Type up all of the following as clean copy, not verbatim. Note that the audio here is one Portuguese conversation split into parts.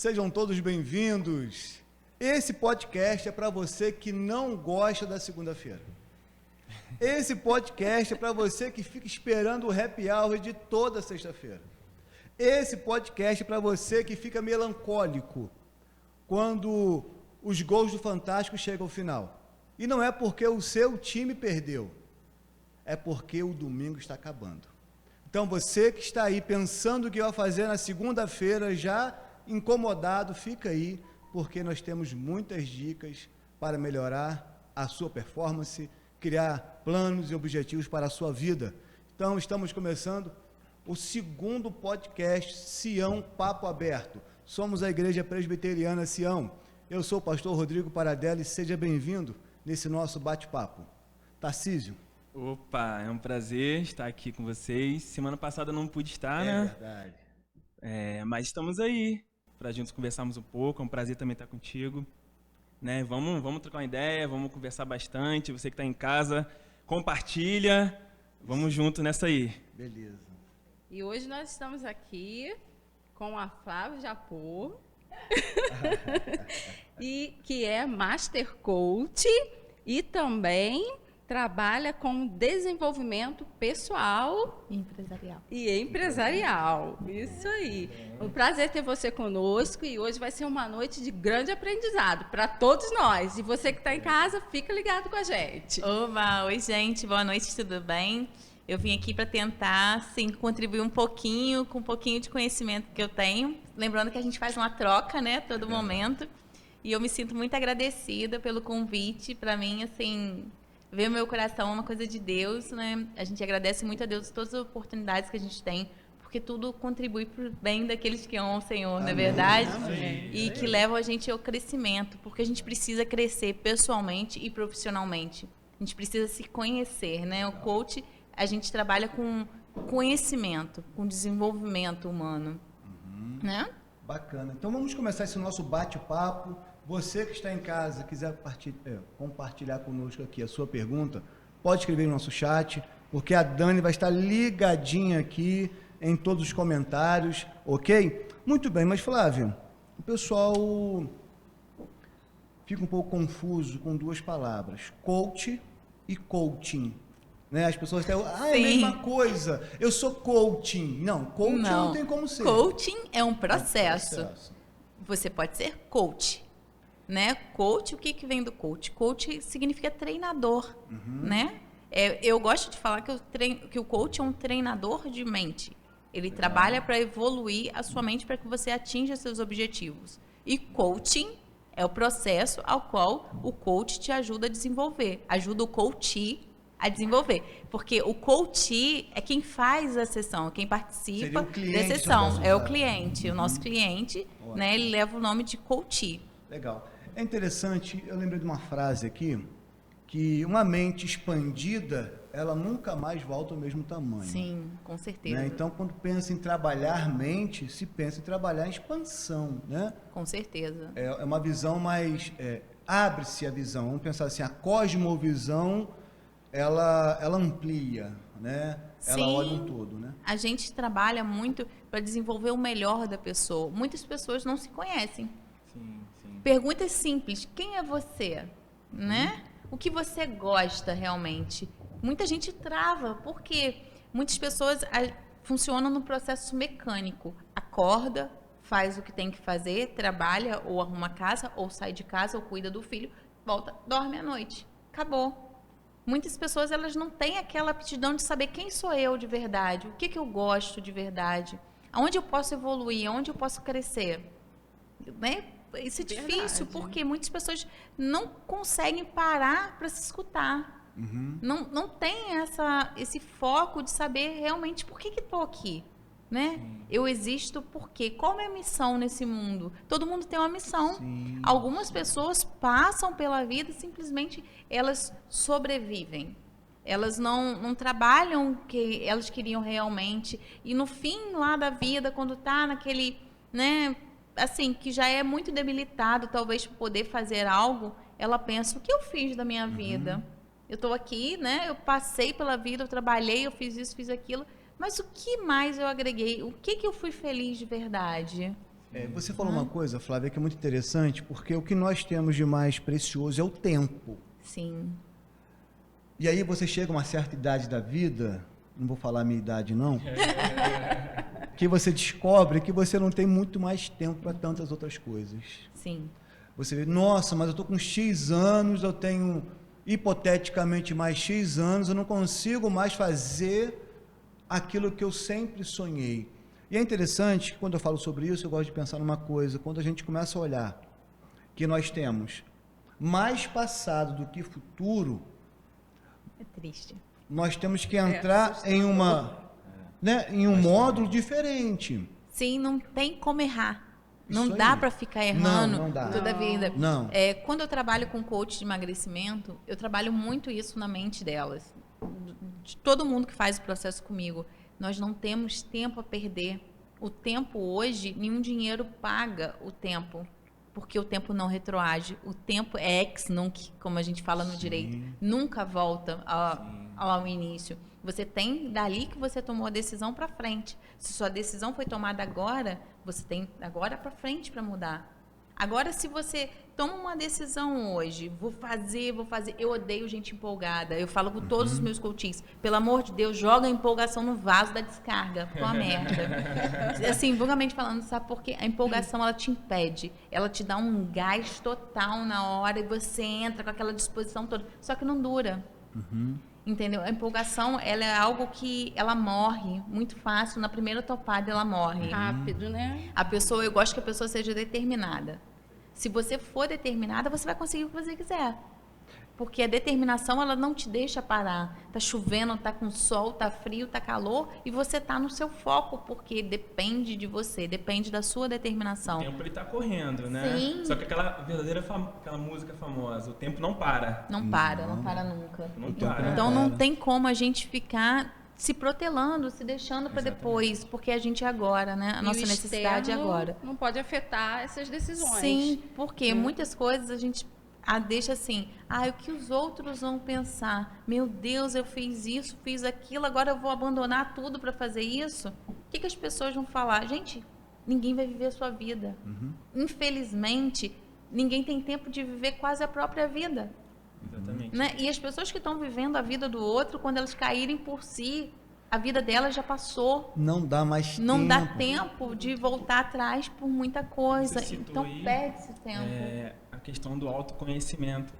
Sejam todos bem-vindos. Esse podcast é para você que não gosta da segunda-feira. Esse podcast é para você que fica esperando o happy hour de toda sexta-feira. Esse podcast é para você que fica melancólico quando os gols do Fantástico chegam ao final. E não é porque o seu time perdeu, é porque o domingo está acabando. Então você que está aí pensando o que vai fazer na segunda-feira, já incomodado, fica aí, porque nós temos muitas dicas para melhorar a sua performance, criar planos e objetivos para a sua vida. Então, estamos começando o segundo podcast Sião Papo Aberto. Somos a Igreja Presbiteriana Sião. Eu sou o pastor Rodrigo Paradelli e seja bem-vindo nesse nosso bate-papo. Tarcísio. Opa, é um prazer estar aqui com vocês. Semana passada eu não pude estar, né? É verdade. Mas estamos aí para juntos conversarmos um pouco. É um prazer também estar contigo. Né? Vamos trocar uma ideia, vamos conversar bastante. Você que está em casa, compartilha. Vamos junto nessa aí. Beleza. E hoje nós estamos aqui com a Flávia Japô, e que é Master Coach e também trabalha com desenvolvimento pessoal e empresarial. Isso aí. Um prazer ter você conosco e hoje vai ser uma noite de grande aprendizado para todos nós. E você que está em casa, fica ligado com a gente. Oba, oi gente, boa noite, tudo bem? Eu vim aqui para tentar, sim, contribuir um pouquinho, com um pouquinho de conhecimento que eu tenho. Lembrando que a gente faz uma troca, né, todo momento. E eu me sinto muito agradecida pelo convite. Para mim, assim, ver o meu coração é uma coisa de Deus, né? A gente agradece muito a Deus todas as oportunidades que a gente tem, porque tudo contribui para o bem daqueles que amam o Senhor, não é verdade? Amém. E que levam a gente ao crescimento, porque a gente precisa crescer pessoalmente e profissionalmente. A gente precisa se conhecer, né? O coach, a gente trabalha com conhecimento, com desenvolvimento humano, né? Bacana. Então vamos começar esse nosso bate-papo. Você que está em casa, quiser compartilhar conosco aqui a sua pergunta, pode escrever no nosso chat, porque a Dani vai estar ligadinha aqui em todos os comentários, ok? Muito bem, mas Flávia, o pessoal fica um pouco confuso com duas palavras, coach e coaching. Né? As pessoas até, é a mesma coisa, eu sou coaching. Não, coaching não tem como ser. Coaching é um processo. Você pode ser coach. Né? Coach, o que vem do coach? Coach significa treinador, né? Eu gosto de falar que o coach é um treinador de mente. Ele trabalha para evoluir a sua mente para que você atinja seus objetivos. E coaching é o processo ao qual o coach te ajuda a desenvolver, ajuda o coachee a desenvolver. Porque o coachee é quem faz a sessão, quem participa da sessão. É o cliente, o nosso cliente, né? Ele leva o nome de coachee. Legal. É interessante, eu lembrei de uma frase aqui, que uma mente expandida, ela nunca mais volta ao mesmo tamanho. Sim, com certeza. Né? Então, quando pensa em trabalhar mente, se pensa em trabalhar em expansão, né? Com certeza. É uma visão mais... abre-se a visão, vamos pensar assim, a cosmovisão, ela amplia, né? Ela olha um todo, né? A gente trabalha muito para desenvolver o melhor da pessoa. Muitas pessoas não se conhecem. Sim. Perguntas simples. Quem é você? Né? O que você gosta realmente? Muita gente trava, porque muitas pessoas funcionam no processo mecânico. Acorda, faz o que tem que fazer, trabalha, ou arruma casa, ou sai de casa, ou cuida do filho, volta, dorme à noite. Acabou. Muitas pessoas, elas não têm aquela aptidão de saber quem sou eu de verdade, o que eu gosto de verdade, aonde eu posso evoluir, aonde eu posso crescer. Né? Isso é difícil, porque muitas pessoas não conseguem parar para se escutar. Não tem esse foco de saber realmente por que estou aqui. Né? Eu existo por quê? Qual é a minha missão nesse mundo? Todo mundo tem uma missão. Sim. Algumas pessoas passam pela vida e simplesmente elas sobrevivem. Elas não trabalham o que elas queriam realmente. E no fim lá da vida, quando está naquele... né, assim, que já é muito debilitado, talvez, para poder fazer algo, ela pensa, o que eu fiz da minha vida? Eu estou aqui, né? Eu passei pela vida, eu trabalhei, eu fiz isso, fiz aquilo, mas o que mais eu agreguei? O que eu fui feliz de verdade? Você falou uma coisa, Flávia, que é muito interessante, porque o que nós temos de mais precioso é o tempo. Sim. E aí você chega a uma certa idade da vida, não vou falar a minha idade não, que você descobre que você não tem muito mais tempo para tantas outras coisas. Sim. Você vê, nossa, mas eu estou com X anos, eu tenho hipoteticamente mais X anos, eu não consigo mais fazer aquilo que eu sempre sonhei. E é interessante que quando eu falo sobre isso, eu gosto de pensar numa coisa, quando a gente começa a olhar que nós temos mais passado do que futuro, É triste. nós temos que entrar em em um módulo diferente. Sim, não tem como errar. Não Isso dá aí. para ficar errando Não dá. toda a vida. Não. Quando eu trabalho com coach de emagrecimento, eu trabalho muito isso na mente delas. De todo mundo que faz o processo comigo. Nós não temos tempo a perder. O tempo hoje, nenhum dinheiro paga o tempo. Porque o tempo não retroage. O tempo é ex nunc, como a gente fala no direito. Nunca volta ao início. Você tem dali que você tomou a decisão para frente. Se sua decisão foi tomada agora, você tem agora para frente para mudar. Agora, se você toma uma decisão hoje, vou fazer, eu odeio gente empolgada. Eu falo com todos os meus coaches, pelo amor de Deus, joga a empolgação no vaso da descarga, foi uma merda. Assim, vulgarmente falando, sabe por quê? A empolgação, ela te impede, ela te dá um gás total na hora e você entra com aquela disposição toda, só que não dura. Entendeu? A empolgação, ela é algo que ela morre muito fácil, na primeira topada ela morre. Rápido, né? Eu gosto que a pessoa seja determinada. Se você for determinada, você vai conseguir o que você quiser. Porque a determinação, ela não te deixa parar. Tá chovendo, tá com sol, tá frio, tá calor, e você tá no seu foco, porque depende de você, depende da sua determinação. O tempo ele tá correndo, né? Sim. Só que aquela música famosa, o tempo não para. Não para nunca. Não para. Então não tem como a gente ficar se protelando, se deixando para depois, porque a gente é agora, né? A nossa necessidade é agora. Não pode afetar essas decisões. Sim, porque muitas coisas a gente deixa assim, o que os outros vão pensar? Meu Deus, eu fiz isso, fiz aquilo, agora eu vou abandonar tudo para fazer isso? O que as pessoas vão falar? Gente, ninguém vai viver a sua vida. Infelizmente, ninguém tem tempo de viver quase a própria vida. Exatamente. Né? E as pessoas que estão vivendo a vida do outro, quando elas caírem por si, a vida delas já passou. Não dá mais tempo. Não dá tempo de voltar atrás por muita coisa. Você citou Então aí, perde-se tempo. A questão do autoconhecimento.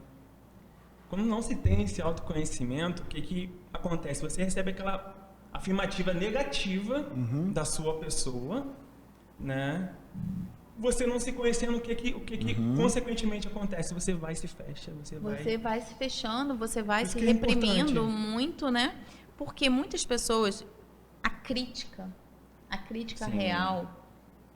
Quando não se tem esse autoconhecimento, o que acontece? Você recebe aquela afirmativa negativa da sua pessoa, né? Você não se conhecendo, o que consequentemente acontece? Você vai e se fecha, você vai se fechando, você vai Isso se que é reprimindo importante. muito, né? Porque muitas pessoas, a crítica Sim. real,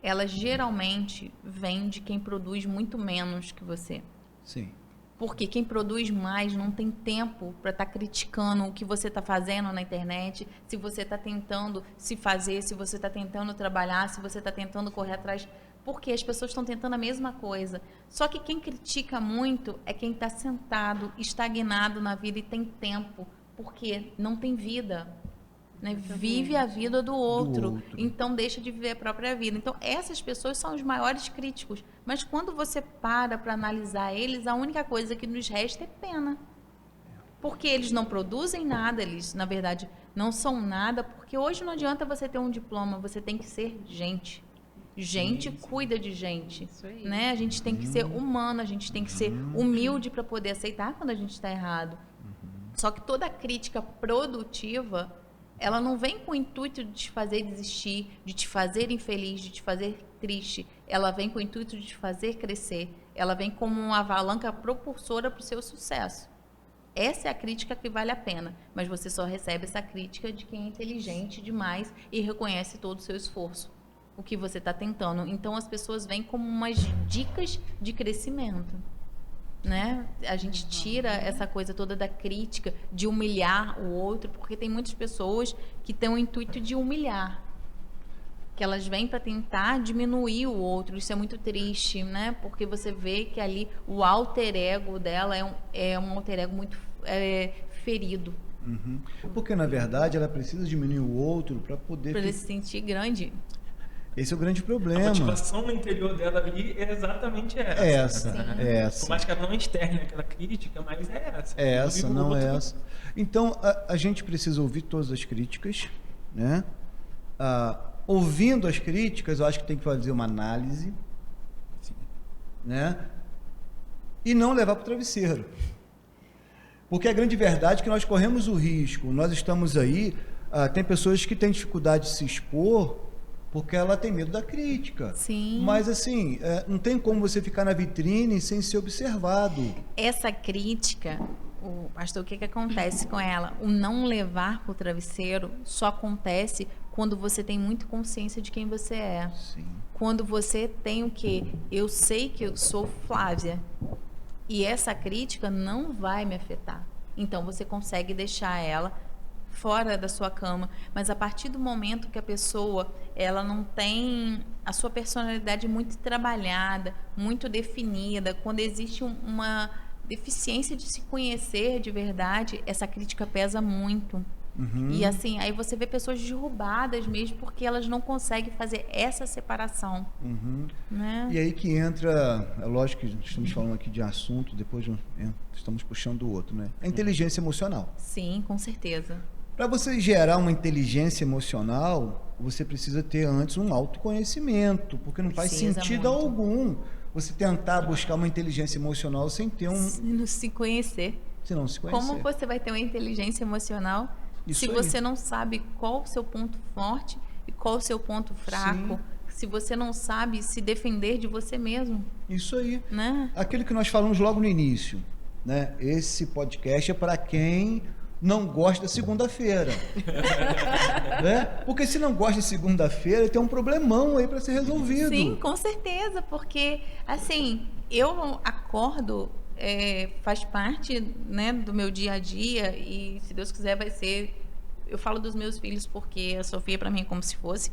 ela geralmente vem de quem produz muito menos que você. Sim. Porque quem produz mais não tem tempo para estar criticando o que você está fazendo na internet, se você está tentando se fazer, se você está tentando trabalhar, se você está tentando correr atrás. Porque as pessoas estão tentando a mesma coisa. Só que quem critica muito é quem está sentado, estagnado na vida e tem tempo, porque não tem vida. Né? Vive a vida do outro, então deixa de viver a própria vida. Então essas pessoas são os maiores críticos, mas quando você para analisar eles, a única coisa que nos resta é pena, porque eles não produzem nada, eles na verdade não são nada, porque hoje não adianta você ter um diploma, você tem que ser gente. Gente cuida de gente. Isso aí. Né? A gente tem que ser humano, a gente tem que ser humilde para poder aceitar quando a gente está errado. Só que toda crítica produtiva, ela não vem com o intuito de te fazer desistir, de te fazer infeliz, de te fazer triste. Ela vem com o intuito de te fazer crescer. Ela vem como uma alavanca propulsora para o seu sucesso. Essa é a crítica que vale a pena. Mas você só recebe essa crítica de quem é inteligente demais e reconhece todo o seu esforço, o que você está tentando. Então, as pessoas vêm como umas dicas de crescimento. Né? A gente tira essa coisa toda da crítica, de humilhar o outro, porque tem muitas pessoas que têm o intuito de humilhar, que elas vêm para tentar diminuir o outro. Isso é muito triste, né? Porque você vê que ali o alter ego dela é um alter ego muito ferido. Porque, na verdade, ela precisa diminuir o outro para poder... Para ele se sentir grande. Esse é o grande A problema. motivação no interior dela ali é exatamente essa. Por mais que ela não externe aquela crítica, mas é essa. É essa, não é outro. essa. Então, a gente precisa ouvir todas as críticas, né? Ouvindo as críticas, eu acho que tem que fazer uma análise, né? E não levar para o travesseiro. Porque a grande verdade é que nós corremos o risco, nós estamos aí, tem pessoas que têm dificuldade de se expor porque ela tem medo da crítica. Sim. Mas assim, não tem como você ficar na vitrine sem ser observado. Essa crítica, pastor, o que acontece com ela? O não levar para o travesseiro só acontece quando você tem muito consciência de quem você é. Sim. Quando você tem o quê? Eu sei que eu sou Flávia e essa crítica não vai me afetar. Então você consegue deixar ela fora da sua cama, mas a partir do momento que a pessoa ela não tem a sua personalidade muito trabalhada, muito definida, quando existe uma deficiência de se conhecer de verdade, essa crítica pesa muito. E assim, aí você vê pessoas derrubadas mesmo porque elas não conseguem fazer essa separação. Né? E aí que entra, é lógico que estamos falando aqui de assunto, depois estamos puxando o outro, né? A inteligência emocional. Sim, com certeza. Para você gerar uma inteligência emocional, você precisa ter antes um autoconhecimento, porque não faz sentido algum você tentar buscar uma inteligência emocional sem ter Se não se conhecer. Se não se conhecer. Como você vai ter uma inteligência emocional se você não sabe qual o seu ponto forte e qual o seu ponto fraco? Sim. Se você não sabe se defender de você mesmo. Isso aí. Né? Aquilo que nós falamos logo no início, né? Esse podcast é para quem não gosta da segunda-feira. Né? Porque se não gosta de segunda-feira, tem um problemão aí para ser resolvido. Sim, com certeza, porque assim, eu acordo, faz parte, né, do meu dia a dia e se Deus quiser vai ser, eu falo dos meus filhos porque a Sofia para mim é como se fosse,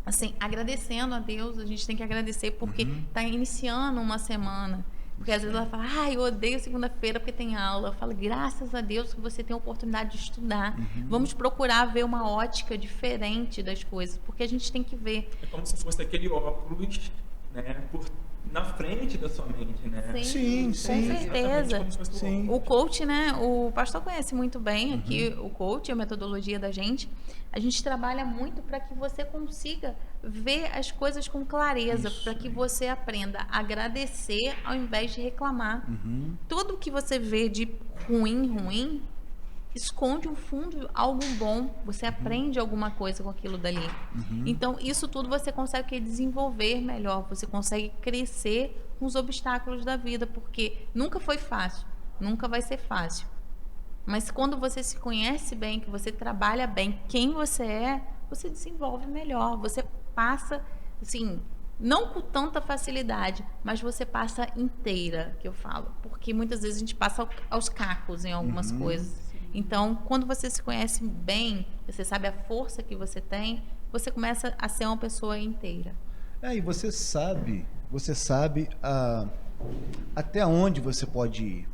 assim, agradecendo a Deus, a gente tem que agradecer porque está iniciando uma semana. Porque às vezes ela fala, eu odeio segunda-feira porque tem aula. Eu falo, graças a Deus que você tem a oportunidade de estudar. Vamos procurar ver uma ótica diferente das coisas, porque a gente tem que ver. É como se fosse aquele óculos, né, na frente da sua mente, né? Sim. Com certeza. Sim. O coach, né, o pastor conhece muito bem aqui o coach, a metodologia da gente. A gente trabalha muito para que você consiga ver as coisas com clareza, para que você aprenda a agradecer ao invés de reclamar. Tudo que você vê de ruim, esconde um fundo, algo bom. Você aprende alguma coisa com aquilo dali. Então, isso tudo você consegue desenvolver melhor. Você consegue crescer com os obstáculos da vida, porque nunca foi fácil, nunca vai ser fácil. Mas quando você se conhece bem, que você trabalha bem quem você é, você desenvolve melhor. Você passa, assim, não com tanta facilidade, mas você passa inteira, que eu falo. Porque muitas vezes a gente passa aos cacos em algumas coisas. Então, quando você se conhece bem, você sabe a força que você tem, você começa a ser uma pessoa inteira. E você sabe até onde você pode ir.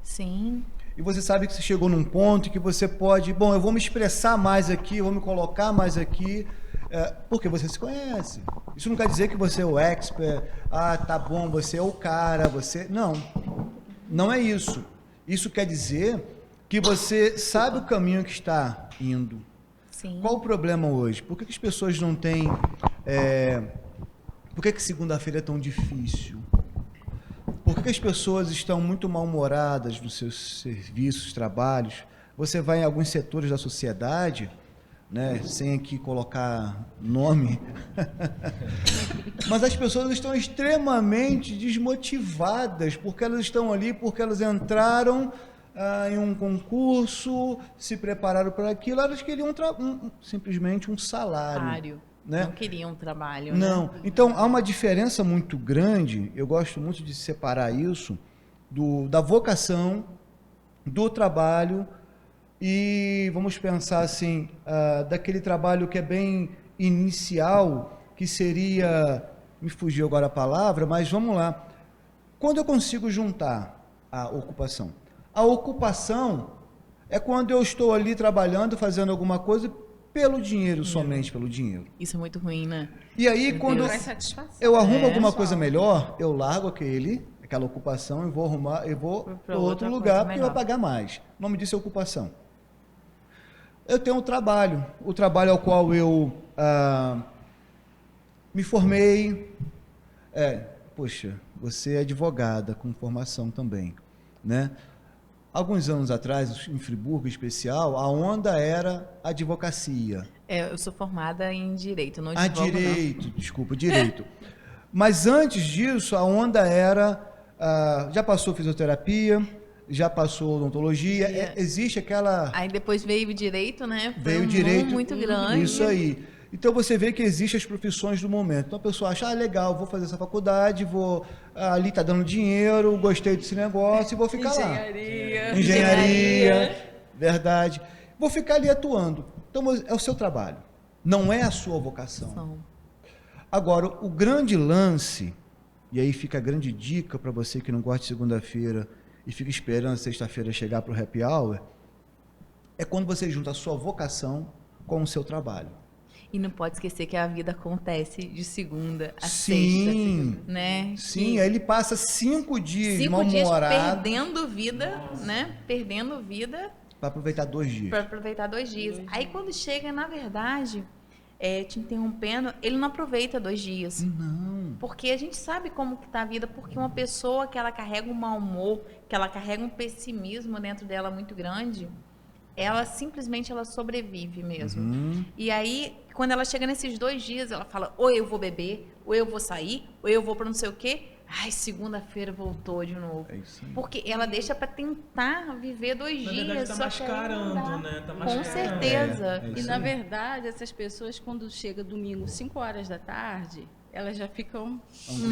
Sim. E você sabe que você chegou num ponto que você pode, eu vou me expressar mais aqui, eu vou me colocar mais aqui, porque você se conhece. Isso não quer dizer que você é o expert, tá bom, você é o cara, você... Não é isso. Isso quer dizer que você sabe o caminho que está indo. Sim. Qual o problema hoje? Por que as pessoas não têm... Por que segunda-feira é tão difícil? Por que as pessoas estão muito mal-humoradas nos seus serviços, trabalhos? Você vai em alguns setores da sociedade, né, sem aqui colocar nome, mas as pessoas estão extremamente desmotivadas, porque elas estão ali, porque elas entraram em um concurso, se prepararam para aquilo, elas queriam simplesmente um salário. Né? Não queriam trabalho. Não. Né? Então, há uma diferença muito grande, eu gosto muito de separar isso, da vocação, do trabalho e, vamos pensar assim, daquele trabalho que é bem inicial, que seria, me fugiu agora a palavra, mas vamos lá. Quando eu consigo juntar a ocupação? A ocupação é quando eu estou ali trabalhando, fazendo alguma coisa, pelo dinheiro, somente pelo dinheiro. Isso é muito ruim, né? E aí, quando Traz satisfação. eu arrumo alguma pessoal. coisa melhor, eu largo aquela ocupação e vou arrumar, eu vou Pra para outro outra lugar, coisa porque melhor. vai pagar mais. O nome disso é ocupação. Eu tenho um trabalho, o trabalho ao qual eu me formei. Poxa, você é advogada com formação também, né? Alguns anos atrás, em Friburgo em especial, a onda era a advocacia. Eu sou formada em Direito, não advogo, Direito. Mas antes disso, a onda era, já passou fisioterapia, já passou odontologia, existe aquela... Aí depois veio o Direito, né? Foi Veio um direito, boom muito grande. Isso aí. Então você vê que existem as profissões do momento. Então a pessoa acha, legal, vou fazer essa faculdade, ali está dando dinheiro, gostei desse negócio e vou ficar lá. Engenharia. Verdade. Vou ficar ali atuando. Então é o seu trabalho, não é a sua vocação. Agora, o grande lance, e aí fica a grande dica para você que não gosta de segunda-feira e fica esperando sexta-feira chegar para o happy hour, é quando você junta a sua vocação com o seu trabalho. E não pode esquecer que a vida acontece de segunda a Sim, sexta, né? Sim, aí ele passa 5 dias 5 dias mal-humorado perdendo vida, né? Perdendo vida para aproveitar 2 dias. para aproveitar 2 dias. Aí quando chega, na verdade, te interrompendo, ele não aproveita 2 dias. Não. Porque a gente sabe como que tá a vida, porque uma pessoa que ela carrega um mau humor, que ela carrega um pessimismo dentro dela muito grande, ela simplesmente ela sobrevive mesmo. E aí, quando ela chega nesses 2 dias, ela fala, ou eu vou beber, ou eu vou sair, ou eu vou para não sei o quê. Ai, segunda-feira voltou de novo. É isso aí. Porque ela deixa para tentar viver 2 Na dias. verdade, tá só que aí não mascarando, dá. né? Tá Com mascarando. certeza. É E isso na aí. verdade, essas pessoas, quando chega domingo, 5 horas da tarde, elas já ficam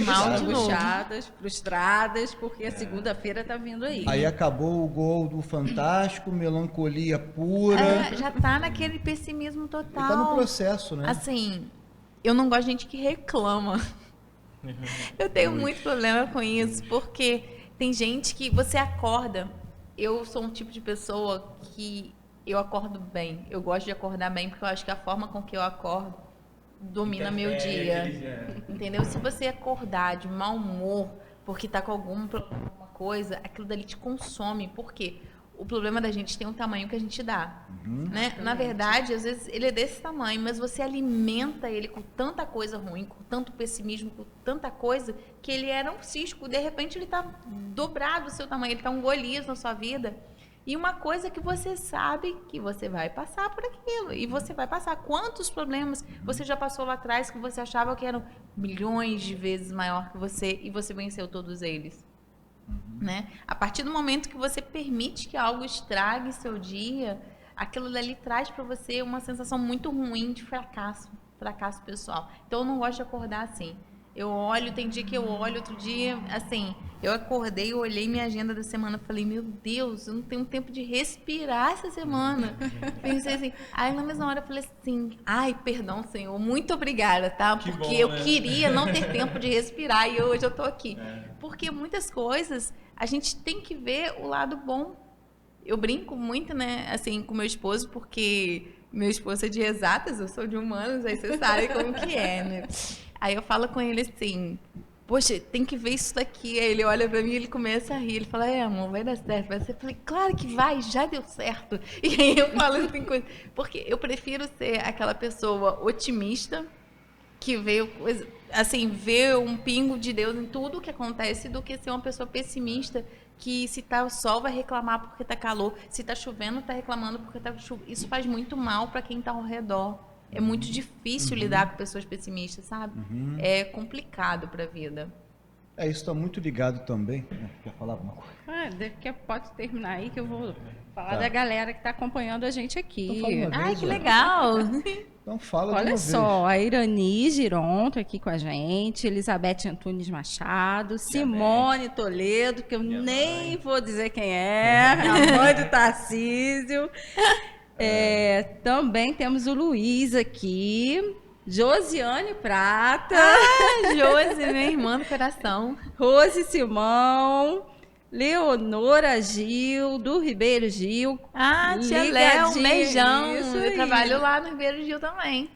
Mal de novo. angustiadas, frustradas, porque a segunda-feira está vindo aí. Aí acabou o gol do Fantástico, melancolia pura. Já tá naquele pessimismo total. Está no processo, né? Assim, eu não gosto de gente que reclama. Eu tenho muito problema com isso, porque tem gente que você acorda. Eu sou um tipo de pessoa que eu acordo bem. Eu gosto de acordar bem, porque eu acho que a forma com que eu acordo domina meu dia. Entendeu? Se você acordar de mau humor, porque tá com alguma coisa, aquilo dali te consome. Por quê? O problema da gente tem um tamanho que a gente dá, né? Na verdade, às vezes ele é desse tamanho, mas você alimenta ele com tanta coisa ruim, com tanto pessimismo, com tanta coisa, que ele era um cisco. De repente ele está dobrado o seu tamanho, ele está um Golias na sua vida. E uma coisa que você sabe que você vai passar por aquilo. E você vai passar. Quantos problemas você já passou lá atrás que você achava que eram milhões de vezes maior que você e você venceu todos eles? Né? A partir do momento que você permite que algo estrague seu dia, aquilo dali traz para você uma sensação muito ruim de fracasso pessoal. Então eu não gosto de acordar assim. Eu olho, tem dia que eu olho, outro dia, assim, eu acordei, eu olhei minha agenda da semana, falei, meu Deus, eu não tenho tempo de respirar essa semana. Pensei assim, aí na mesma hora eu falei assim, ai, perdão, Senhor, muito obrigada, tá? Que Porque bom, eu né? queria não ter tempo de respirar e hoje eu tô aqui. Porque muitas coisas a gente tem que ver o lado bom. Eu brinco muito, né, assim, com meu esposo, porque meu esposo é de exatas, eu sou de humanas, aí você sabe como que é, né? Aí eu falo com ele assim, poxa, tem que ver isso daqui. Aí ele olha pra mim e ele começa a rir. Ele fala, amor, vai dar certo. Vai ser. Eu falei, claro que vai, já deu certo. E aí eu falo assim, porque eu prefiro ser aquela pessoa otimista, que vê, assim, vê um pingo de Deus em tudo que acontece, do que ser uma pessoa pessimista, que se tá o sol vai reclamar porque tá calor, se tá chovendo tá reclamando porque tá chovendo. Isso faz muito mal para quem tá ao redor. É muito difícil lidar com pessoas pessimistas, sabe? É complicado para a vida. Isso está muito ligado também. Quer falar alguma coisa? Pode terminar aí que eu vou falar da galera que está acompanhando a gente aqui. Então fala uma vez, Ai, que legal! Então fala de uma Olha vez. só, a Irani Gironto aqui com a gente, Elizabeth Antunes Machado, Simone Toledo, que eu nem vou dizer quem é, a mãe do Tarcísio. Também temos o Luiz aqui, Josiane Prata, Josi, minha irmã do coração. Rose Simão, Leonora Gil, do Ribeiro Gil. Ah, tia Léo, um beijão. Isso Eu aí. trabalho lá no Ribeiro Gil também.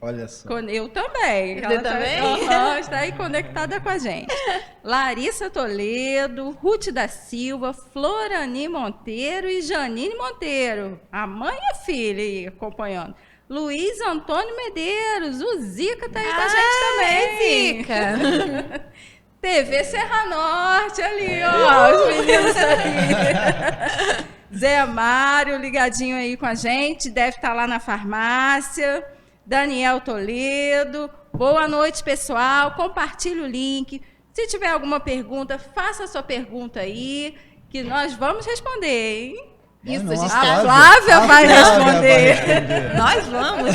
Olha só. Eu também. Você também? Está aí conectada com a gente. Larissa Toledo, Ruth da Silva, Florani Monteiro e Janine Monteiro. A mãe e a filha aí acompanhando. Luiz Antônio Medeiros, o Zica tá aí com a gente também. Zica. TV Serra Norte ali, ó, os meninos ali. Zé Mário ligadinho aí com a gente, deve estar lá na farmácia. Daniel Toledo, boa noite, pessoal. Compartilhe o link. Se tiver alguma pergunta, faça a sua pergunta aí, que nós vamos responder, hein? Isso, Não, a gente a tá... Flávia vai Flávia responder. vai responder. Nós vamos.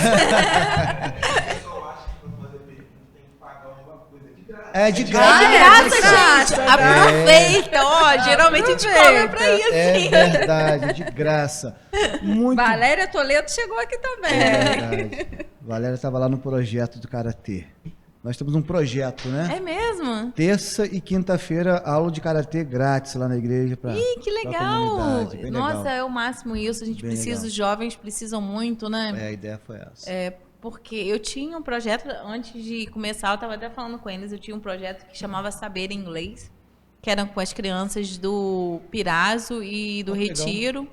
É de De graça. graça, gente. Aproveita. Ó, geralmente a gente Aproveita. cobra pra isso. É verdade, de graça. Muito Valéria Toledo chegou aqui também. É verdade. Valéria estava lá no projeto do Karatê. Nós temos um projeto, né? É mesmo? Terça e quinta-feira, aula de Karatê grátis lá na igreja. Ih, que legal. comunidade, bem Nossa, legal. é o máximo isso. A gente Bem precisa, legal. os jovens precisam muito, né? É, a ideia foi essa. Porque eu tinha um projeto, antes de começar, eu estava até falando com eles, eu tinha um projeto que chamava Saber Inglês, que era com as crianças do Pirazo e do Que legal. Retiro.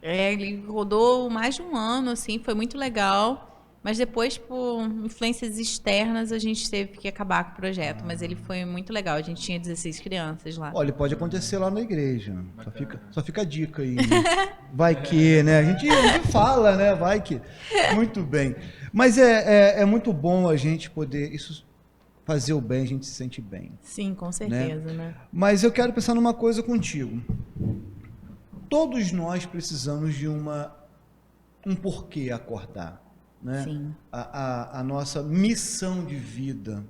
Ele rodou mais de um ano, assim, foi muito legal. Mas depois, por influências externas, a gente teve que acabar com o projeto. Mas ele foi muito legal, a gente tinha 16 crianças lá. Olha, pode acontecer lá na igreja. Só fica a dica aí. Vai que, né? A gente fala, né? Vai que. Muito bem. Mas é muito bom a gente poder fazer o bem, a gente se sente bem. Sim, com certeza, né? Mas eu quero pensar numa coisa contigo. Todos nós precisamos de um porquê acordar, né? Sim. A nossa missão de vida.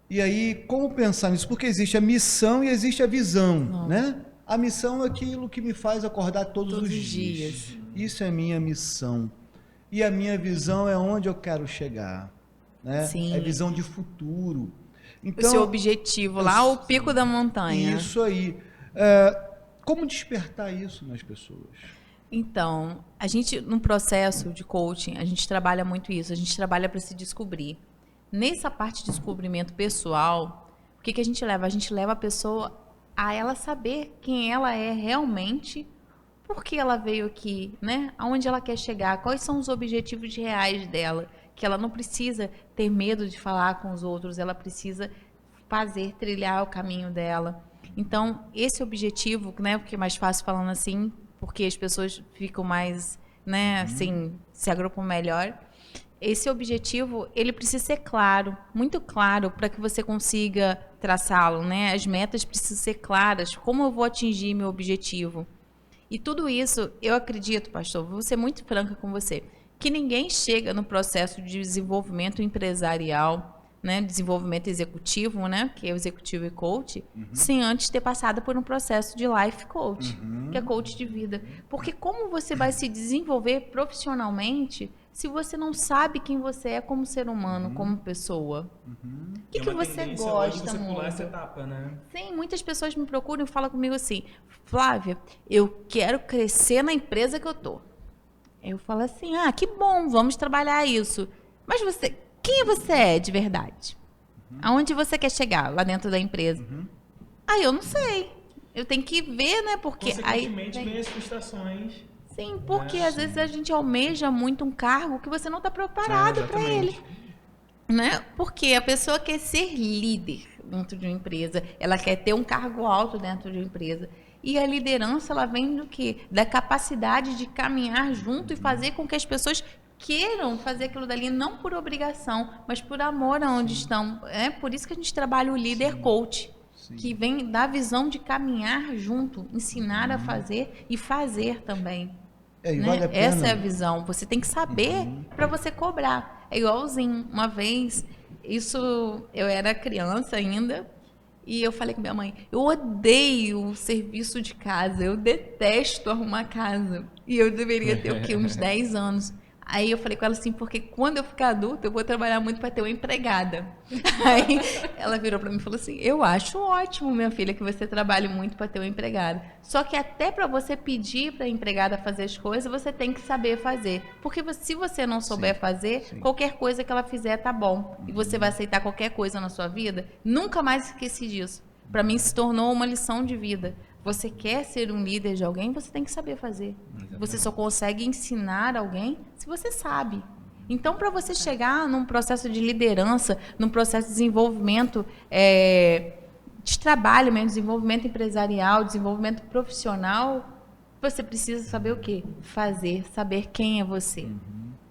E aí, como pensar nisso? Porque existe a missão e existe a visão, né? A missão é aquilo que me faz acordar todos os dias. Isso é minha missão. E a minha visão é onde eu quero chegar, né? Sim. É visão de futuro. O Então, seu objetivo lá, o pico da montanha. isso aí. Como despertar isso nas pessoas? Então, a gente, no processo de coaching, a gente trabalha muito isso. A gente trabalha para se descobrir. Nessa parte de descobrimento pessoal, o que a gente leva? A gente leva a pessoa a ela saber quem ela é realmente, por que ela veio aqui, né? Aonde ela quer chegar, quais são os objetivos reais dela, que ela não precisa ter medo de falar com os outros, ela precisa trilhar o caminho dela. Então, esse objetivo, né, porque é mais fácil falando assim, porque as pessoas ficam mais, né, assim, se agrupam melhor. Esse objetivo, ele precisa ser claro, muito claro, para que você consiga traçá-lo, né? As metas precisam ser claras, como eu vou atingir meu objetivo. E tudo isso, eu acredito, pastor, vou ser muito franca com você, que ninguém chega no processo de desenvolvimento empresarial, né, desenvolvimento executivo, né, que é o executivo e coach, sem antes ter passado por um processo de life coach, que é coach de vida. Porque como você vai se desenvolver profissionalmente se você não sabe quem você é como ser humano, como pessoa? O que você gosta você muito? pular essa etapa, né? Sim, muitas pessoas me procuram e falam comigo assim, Flávia, eu quero crescer na empresa que eu tô. Eu falo assim, que bom, vamos trabalhar isso. Mas quem você é de verdade? Aonde você quer chegar lá dentro da empresa? Eu não sei. Eu tenho que ver, né? Porque Consequentemente, vem as frustrações. Sim, porque às vezes a gente almeja muito um cargo que você não está preparado para ele. Né? Porque a pessoa quer ser líder dentro de uma empresa, ela quer ter um cargo alto dentro de uma empresa. E a liderança, ela vem do quê? Da capacidade de caminhar junto e fazer com que as pessoas queiram fazer aquilo dali, não por obrigação, mas por amor aonde estão. É por isso que a gente trabalha o líder coach, que vem da visão de caminhar junto, ensinar a fazer e fazer também. E né? vale a pena. Essa é a visão. Você tem que saber para você cobrar. É igualzinho, uma vez, eu era criança ainda, e eu falei com minha mãe, eu odeio o serviço de casa, eu detesto arrumar casa. E eu deveria ter o quê? Uns 10 anos. Aí eu falei com ela assim, porque quando eu ficar adulta, eu vou trabalhar muito para ter uma empregada. Aí ela virou para mim e falou assim, eu acho ótimo, minha filha, que você trabalhe muito para ter uma empregada. Só que até para você pedir para a empregada fazer as coisas, você tem que saber fazer. Porque se você não souber fazer, qualquer coisa que ela fizer tá bom. E você vai aceitar qualquer coisa na sua vida. Nunca mais esqueci disso. Para mim se tornou uma lição de vida. Você quer ser um líder de alguém, você tem que saber fazer. Você só consegue ensinar alguém se você sabe. Então, para você chegar num processo de liderança, num processo de desenvolvimento de trabalho mesmo, desenvolvimento empresarial, desenvolvimento profissional, você precisa saber o quê? Fazer, saber quem é você.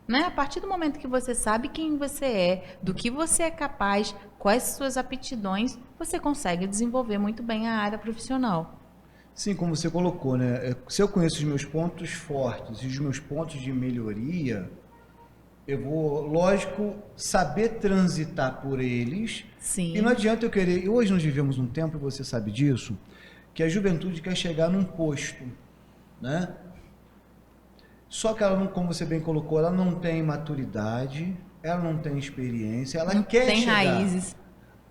Né? A partir do momento que você sabe quem você é, do que você é capaz, quais suas aptidões, você consegue desenvolver muito bem a área profissional. Sim, como você colocou, né? Se eu conheço os meus pontos fortes e os meus pontos de melhoria, eu vou, lógico, saber transitar por eles. Sim. E não adianta eu querer... E hoje nós vivemos um tempo, você sabe disso, que a juventude quer chegar num posto, né? Só que ela não, como você bem colocou, ela não tem maturidade, ela não tem experiência, ela quer tem chegar. raízes.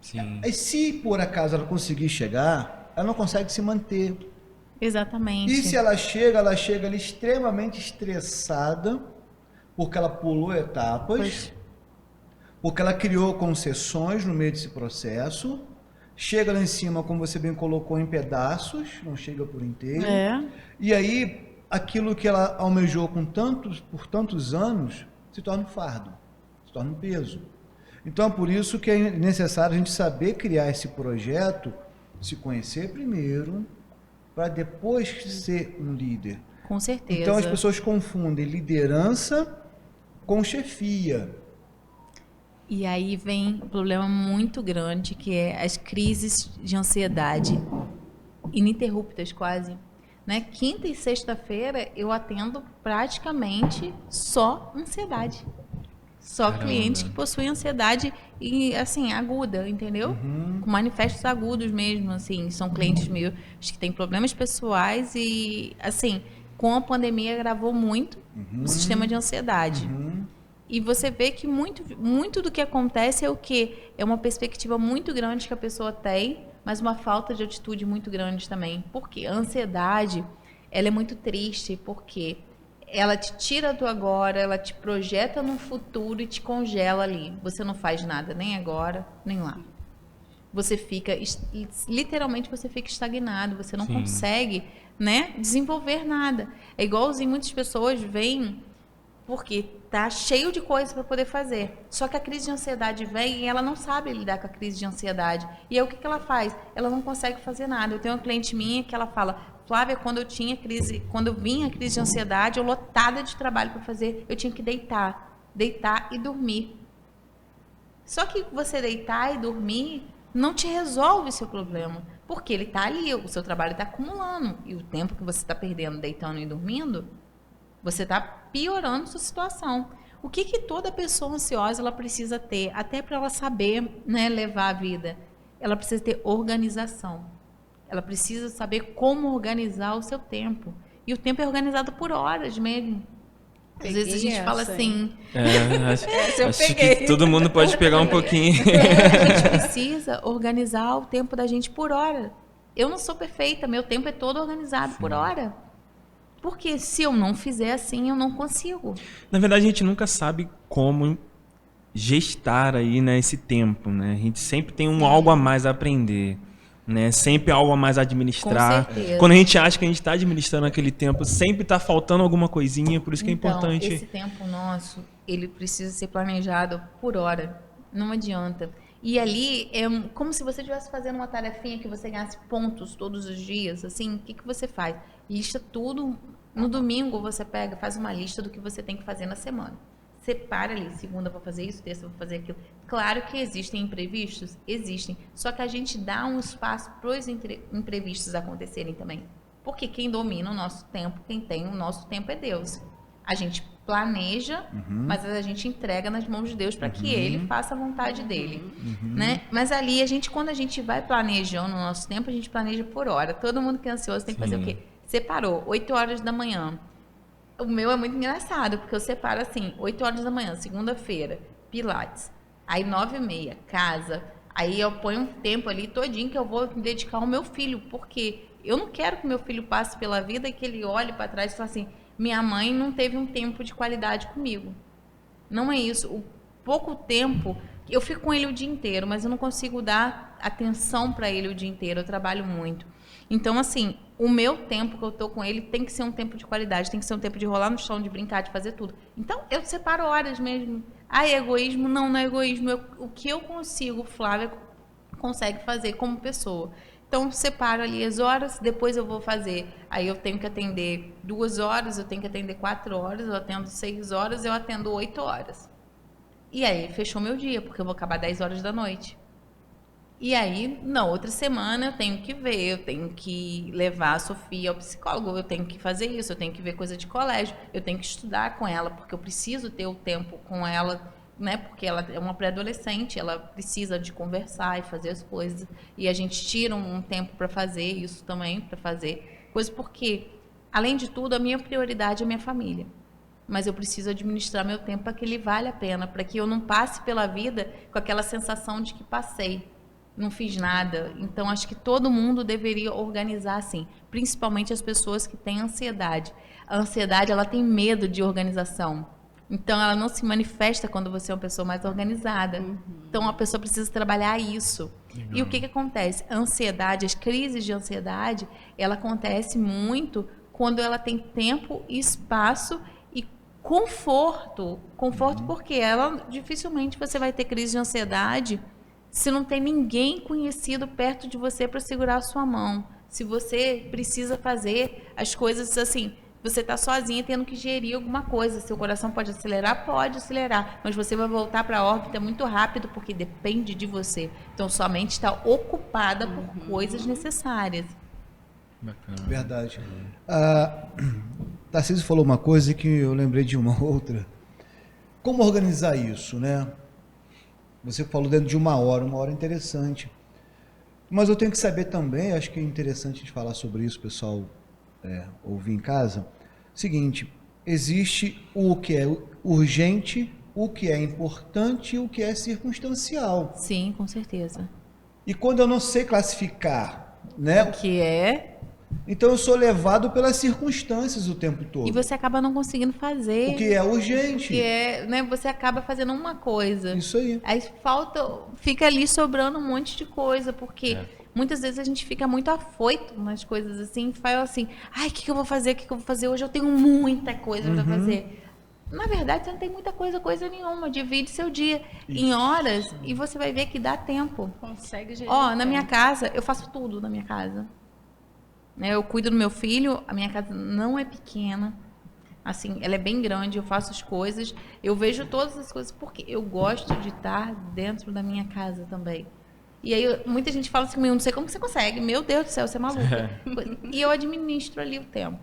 Sim. E se por acaso ela conseguir chegar, ela não consegue se manter. Exatamente. E se ela chega ali extremamente estressada, porque ela pulou etapas, porque ela criou concessões no meio desse processo, chega lá em cima, como você bem colocou, em pedaços, não chega por inteiro. E aí, aquilo que ela almejou por tantos anos, se torna um fardo, se torna um peso. Então, é por isso que é necessário a gente saber criar esse projeto, se conhecer primeiro, para depois ser um líder. Com certeza. Então as pessoas confundem liderança com chefia. E aí vem um problema muito grande, que é as crises de ansiedade, ininterruptas quase. Né? Quinta e sexta-feira eu atendo praticamente só ansiedade. Só clientes que possuem ansiedade e assim, aguda, entendeu? Com manifestos agudos mesmo, assim, são clientes meus que têm problemas pessoais e, assim, com a pandemia agravou muito o sistema de ansiedade. E você vê que muito do que acontece é o quê? É uma perspectiva muito grande que a pessoa tem, mas uma falta de atitude muito grande também. Por quê? A ansiedade, ela é muito triste, porque ela te tira do agora, ela te projeta no futuro e te congela ali. Você não faz nada, nem agora, nem lá. Você fica, literalmente você fica estagnado, você não consegue, né, desenvolver nada. É igualzinho muitas pessoas veem porque tá cheio de coisas para poder fazer. Só que a crise de ansiedade vem e ela não sabe lidar com a crise de ansiedade. E aí o que ela faz? Ela não consegue fazer nada. Eu tenho uma cliente minha que ela fala: Flávia, quando eu vinha a crise de ansiedade, eu lotada de trabalho para fazer, eu tinha que deitar e dormir. Só que você deitar e dormir não te resolve o seu problema, porque ele está ali, o seu trabalho está acumulando, e o tempo que você está perdendo deitando e dormindo, você está piorando sua situação. O que toda pessoa ansiosa ela precisa ter, até para ela saber, né, levar a vida? Ela precisa ter organização. Ela precisa saber como organizar o seu tempo. E o tempo é organizado por horas mesmo. Às vezes a gente fala assim... Acho que todo mundo pode pegar um pouquinho. A gente precisa organizar o tempo da gente por hora. Eu não sou perfeita, meu tempo é todo organizado por hora. Porque se eu não fizer assim, eu não consigo. Na verdade, a gente nunca sabe como gestar aí, né, esse tempo, né? A gente sempre tem algo a mais a aprender. Né? Sempre algo a mais a administrar. Com certeza. Quando a gente acha que a gente está administrando aquele tempo, sempre está faltando alguma coisinha, por isso que é importante. Esse tempo nosso, ele precisa ser planejado por hora. Não adianta. E ali é como se você estivesse fazendo uma tarefinha que você ganhasse pontos todos os dias. Assim, o que você faz? Lista tudo. No domingo você pega, faz uma lista do que você tem que fazer na semana. Separa ali, segunda para fazer isso, terça para fazer aquilo. Claro que existem imprevistos, existem. Só que a gente dá um espaço para os imprevistos acontecerem também. Porque quem domina o nosso tempo, quem tem o nosso tempo é Deus. A gente planeja, mas a gente entrega nas mãos de Deus para que Ele faça a vontade dele. Né? Mas ali, quando a gente vai planejando o nosso tempo, a gente planeja por hora. Todo mundo que é ansioso tem que fazer o quê? Separou, 8 horas da manhã. O meu é muito engraçado, porque eu separo assim, 8 horas da manhã, segunda-feira, pilates. Aí 9h30, casa. Aí eu ponho um tempo ali todinho que eu vou me dedicar ao meu filho, porque eu não quero que meu filho passe pela vida e que ele olhe para trás e fale assim, minha mãe não teve um tempo de qualidade comigo. Não é isso. O pouco tempo, eu fico com ele o dia inteiro, mas eu não consigo dar atenção para ele o dia inteiro, eu trabalho muito. Então, assim, o meu tempo que eu tô com ele tem que ser um tempo de qualidade, tem que ser um tempo de rolar no chão, de brincar, de fazer tudo. Então, eu separo horas mesmo. Ah, é egoísmo? Não, não é egoísmo. O que eu consigo, Flávia consegue fazer como pessoa. Então, separo ali as horas, depois eu vou fazer. Aí eu tenho que atender 2 horas, eu tenho que atender 4 horas, eu atendo 6 horas, eu atendo 8 horas. E aí, fechou meu dia, porque eu vou acabar 10 horas da noite. E aí, na outra semana, eu tenho que ver, eu tenho que levar a Sofia ao psicólogo, eu tenho que fazer isso, eu tenho que ver coisa de colégio, eu tenho que estudar com ela, porque eu preciso ter o tempo com ela, né? Porque ela é uma pré-adolescente, ela precisa de conversar e fazer as coisas. E a gente tira um tempo para fazer isso também, para fazer coisas, porque, além de tudo, a minha prioridade é a minha família. Mas eu preciso administrar meu tempo para que ele valha a pena, para que eu não passe pela vida com aquela sensação de que passei. Não fiz nada. Então, acho que todo mundo deveria organizar assim, principalmente as pessoas que têm ansiedade. A ansiedade, ela tem medo de organização. Então, ela não se manifesta quando você é uma pessoa mais organizada. Então, a pessoa precisa trabalhar isso. Legal. E o que acontece? A ansiedade, as crises de ansiedade, ela acontece muito quando ela tem tempo, espaço e conforto. Conforto porque ela, dificilmente você vai ter crise de ansiedade se não tem ninguém conhecido perto de você para segurar a sua mão. Se você precisa fazer as coisas assim, você está sozinha tendo que gerir alguma coisa. Seu coração pode acelerar, mas você vai voltar para a órbita muito rápido porque depende de você. Então, sua mente está ocupada por coisas necessárias. Bacana. Verdade. Tarcísio falou uma coisa que eu lembrei de uma outra. Como organizar isso, né? Você falou dentro de uma hora interessante. Mas eu tenho que saber também, acho que é interessante de falar sobre isso, pessoal, ouvir em casa. Seguinte, existe o que é urgente, o que é importante e o que é circunstancial. Sim, com certeza. E quando eu não sei classificar, né? O que é... Então eu sou levado pelas circunstâncias o tempo todo. E você acaba não conseguindo fazer. O que é urgente. O que é, né, você acaba fazendo uma coisa. Isso aí. Aí fica ali sobrando um monte de coisa, porque muitas vezes a gente fica muito afoito nas coisas assim, fala assim, ai, o que eu vou fazer? O que eu vou fazer hoje? Eu tenho muita coisa para fazer. Na verdade, você não tem muita coisa nenhuma. Divide seu dia em horas e você vai ver que dá tempo. Consegue gerir. Na minha casa, eu faço tudo na minha casa. Eu cuido do meu filho, a minha casa não é pequena, assim, ela é bem grande, eu faço as coisas, eu vejo todas as coisas, porque eu gosto de estar dentro da minha casa também. E aí, muita gente fala assim, eu não sei como você consegue, meu Deus do céu, você é maluca. E eu administro ali o tempo,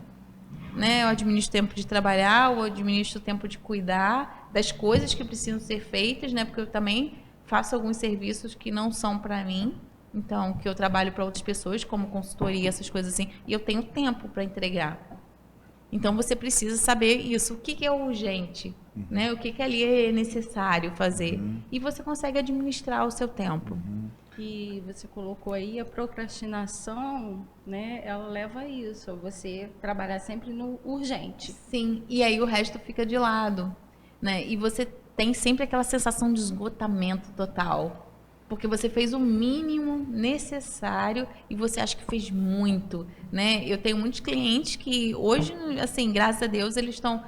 né? Eu administro o tempo de trabalhar, eu administro o tempo de cuidar das coisas que precisam ser feitas, né? Porque eu também faço alguns serviços que não são para mim, então, que eu trabalho para outras pessoas, como consultoria, essas coisas assim, e eu tenho tempo para entregar. Então, você precisa saber isso. O que é urgente? Né? O que ali é necessário fazer? E você consegue administrar o seu tempo. E você colocou aí, a procrastinação, né, ela leva a isso, a você trabalhar sempre no urgente. Sim, e aí o resto fica de lado. Né? E você tem sempre aquela sensação de esgotamento total. Porque você fez o mínimo necessário e você acha que fez muito, né? Eu tenho muitos clientes que hoje, assim, graças a Deus, eles estão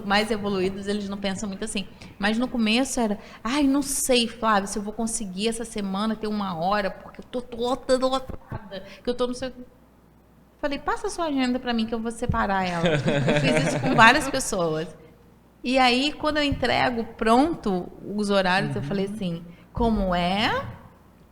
mais evoluídos, eles não pensam muito assim. Mas no começo era, não sei, Flávio, se eu vou conseguir essa semana ter 1 hora, porque eu tô toda lotada, que eu tô no seu... Falei, passa a sua agenda para mim que eu vou separar ela. Eu fiz isso com várias pessoas. E aí, quando eu entrego pronto os horários, eu falei assim... Como é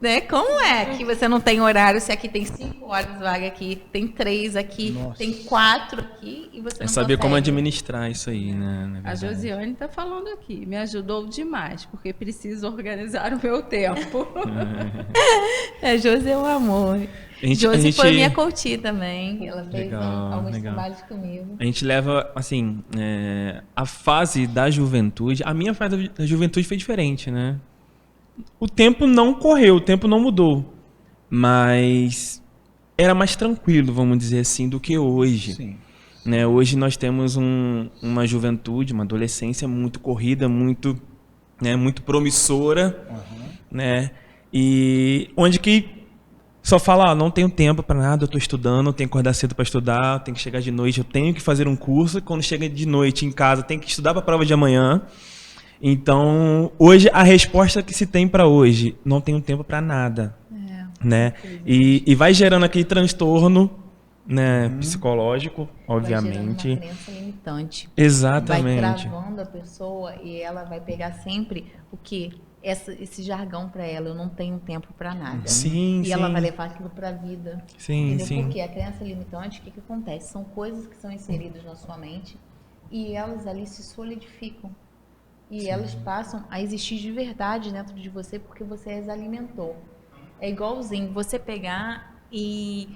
Né? Como é que você não tem horário se aqui tem 5 horas vaga aqui, tem 3 aqui, tem 4 aqui e você não saber consegue? como administrar isso aí, né? A Josiane está falando aqui, me ajudou demais, porque preciso organizar o meu tempo. Josi é um amor. Josi foi minha coach também, ela fez alguns trabalhos comigo. A gente leva, assim, a fase da juventude, a minha fase da juventude foi diferente, né? O tempo não correu, o tempo não mudou, mas era mais tranquilo, vamos dizer assim, do que hoje. Sim. Né? Hoje nós temos uma juventude, uma adolescência muito corrida, muito promissora, né? E onde que só fala, não tenho tempo para nada, eu estou estudando, eu tenho que acordar cedo para estudar, eu tenho que chegar de noite, eu tenho que fazer um curso, e quando chega de noite em casa, tenho que estudar para a prova de amanhã. Então, hoje, a resposta que se tem para hoje, não tenho tempo para nada, né? E vai gerando aquele transtorno, né, psicológico, obviamente. Vai gerando uma crença limitante. Exatamente. Vai travando a pessoa e ela vai pegar sempre o quê? Esse jargão para ela, eu não tenho tempo para nada. Sim, e ela vai levar aquilo para a vida. Sim, entendeu? sim. Porque a crença limitante, o que acontece? São coisas que são inseridas na sua mente e elas ali se solidificam. E elas passam a existir de verdade dentro de você porque você as alimentou. É igualzinho você pegar e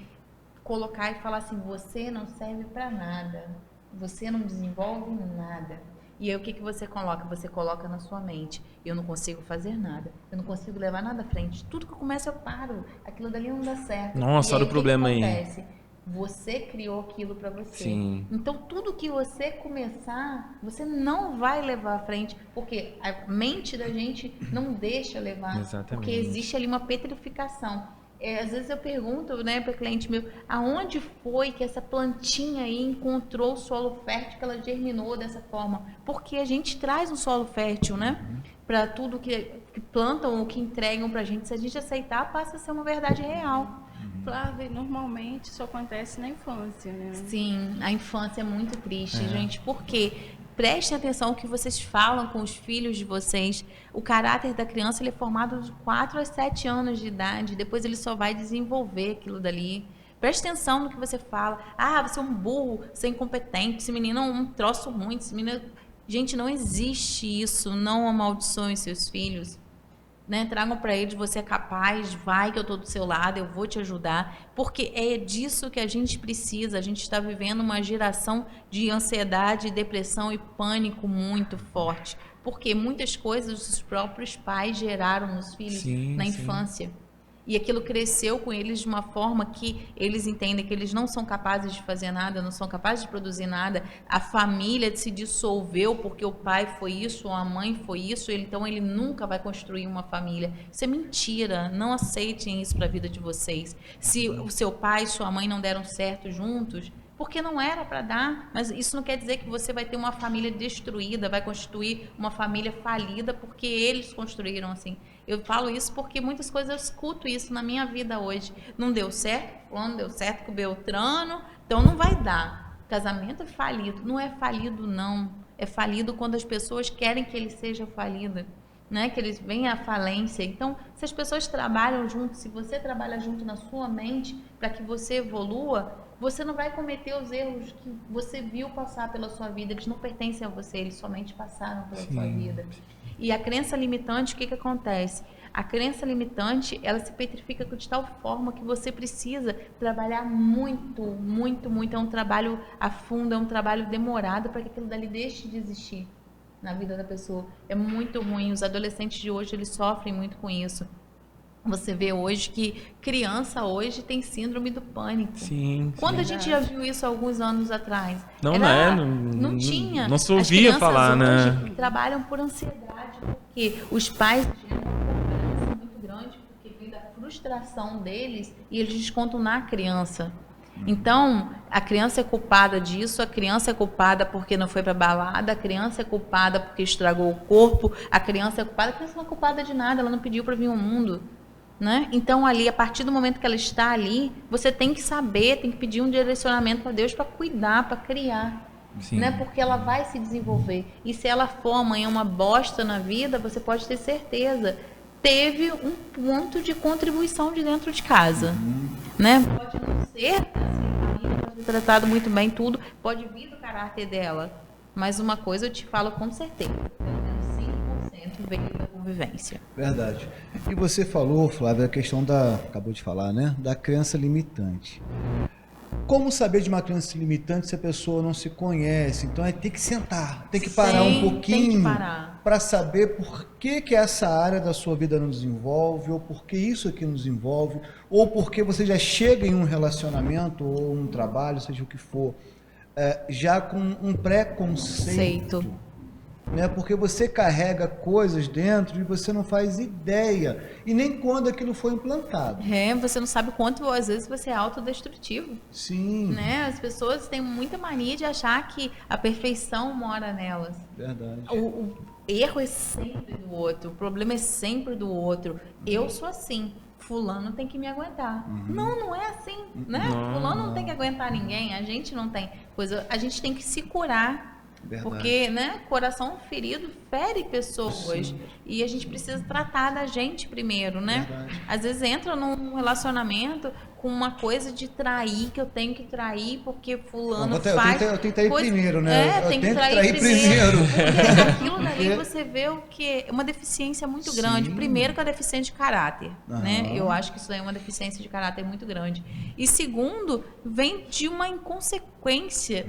colocar e falar assim, você não serve para nada, você não desenvolve nada. E aí o que você coloca? Você coloca na sua mente, eu não consigo fazer nada, eu não consigo levar nada à frente, tudo que eu começo eu paro, aquilo dali não dá certo. Nossa, olha o problema aí. Você criou aquilo para você. Sim. Então, tudo que você começar, você não vai levar à frente, porque a mente da gente não deixa levar. Exatamente. Porque existe ali uma petrificação. Às vezes eu pergunto, né, para cliente meu, aonde foi que essa plantinha aí encontrou o solo fértil, que ela germinou dessa forma? Porque a gente traz um solo fértil, né? Para tudo que plantam ou que entregam para a gente. Se a gente aceitar, passa a ser uma verdade real. Flávia, normalmente isso acontece na infância, né? Sim, a infância é muito triste, gente, porque prestem atenção ao que vocês falam com os filhos de vocês. O caráter da criança ele é formado de 4 a 7 anos de idade, depois ele só vai desenvolver aquilo dali. Preste atenção no que você fala. Ah, você é um burro, você é incompetente, esse menino é um troço ruim, esse menino... Gente, não existe isso, não amaldiçoem seus filhos. Né? Tragam para eles, você é capaz, vai que eu estou do seu lado, eu vou te ajudar, porque é disso que a gente precisa. A gente está vivendo uma geração de ansiedade, depressão e pânico muito forte, porque muitas coisas os próprios pais geraram nos filhos na infância. E aquilo cresceu com eles de uma forma que eles entendem que eles não são capazes de fazer nada, não são capazes de produzir nada. A família se dissolveu porque o pai foi isso, ou a mãe foi isso, então ele nunca vai construir uma família. Isso é mentira, não aceitem isso para a vida de vocês. Se o seu pai e sua mãe não deram certo juntos, porque não era para dar, mas isso não quer dizer que você vai ter uma família destruída, vai constituir uma família falida, porque eles construíram assim. Eu falo isso porque muitas coisas eu escuto isso na minha vida hoje. Não deu certo, fulano deu certo com o Beltrano, então não vai dar. Casamento é falido. Não é falido, não. É falido quando as pessoas querem que ele seja falido, né? Que eles venham à falência. Então, se as pessoas trabalham junto, se você trabalha junto na sua mente para que você evolua, você não vai cometer os erros que você viu passar pela sua vida. Eles não pertencem a você, eles somente passaram pela sua vida. E a crença limitante, o que acontece? A crença limitante, ela se petrifica de tal forma que você precisa trabalhar muito, muito, muito. É um trabalho a fundo, é um trabalho demorado para que aquilo dali deixe de existir na vida da pessoa. É muito ruim. Os adolescentes de hoje, eles sofrem muito com isso. Você vê hoje que criança hoje tem síndrome do pânico. Sim. Quando a gente já viu isso há alguns anos atrás? Não tinha. Não se ouvia falar, né? Trabalham por ansiedade, porque os pais geram uma cobrança muito grande, porque vem da frustração deles e eles descontam na criança. Então, a criança é culpada disso, a criança é culpada porque não foi para balada, a criança é culpada porque estragou o corpo, a criança é culpada não é culpada de nada, ela não pediu para vir ao mundo. Né? Então, ali, a partir do momento que ela está ali, você tem que saber, tem que pedir um direcionamento para Deus para cuidar, para criar. Né? Porque ela vai se desenvolver. E se ela for amanhã uma bosta na vida, você pode ter certeza. teve um ponto de contribuição de dentro de casa, né? Pode não ser, assim, a família pode ter tratado muito bem tudo, pode vir do caráter dela, mas uma coisa eu te falo com certeza, pelo menos 5% veio da convivência. Verdade. E você falou, Flávia, a questão acabou de falar, né? Da crença limitante. Como saber de uma crença limitante se a pessoa não se conhece? Então, tem que sentar, tem que parar um pouquinho para saber por que essa área da sua vida não desenvolve, ou por que isso aqui não desenvolve, ou porque você já chega em um relacionamento ou um trabalho, seja o que for, já com um preconceito. Né? Porque você carrega coisas dentro e você não faz ideia, e nem quando aquilo foi implantado. Você não sabe quanto, às vezes, você é autodestrutivo. Sim. Né? As pessoas têm muita mania de achar que a perfeição mora nelas. Verdade. O erro é sempre do outro, o problema é sempre do outro. Eu sou assim, fulano tem que me aguentar. Não é assim, né? Fulano não tem que aguentar ninguém, a gente não tem coisa, a gente tem que se curar. Verdade. Porque, né, coração ferido fere pessoas. Sim. E a gente precisa tratar da gente primeiro, né? Verdade. Às vezes entra num relacionamento com uma coisa de trair, que eu tenho que trair porque fulano faz... Eu tenho que trair primeiro, né? Eu tenho que trair primeiro. Porque aquilo dali você vê o que é uma deficiência muito grande. Primeiro, que é deficiência de caráter, né? Eu acho que isso é uma deficiência de caráter muito grande. E segundo, vem de uma inconsequência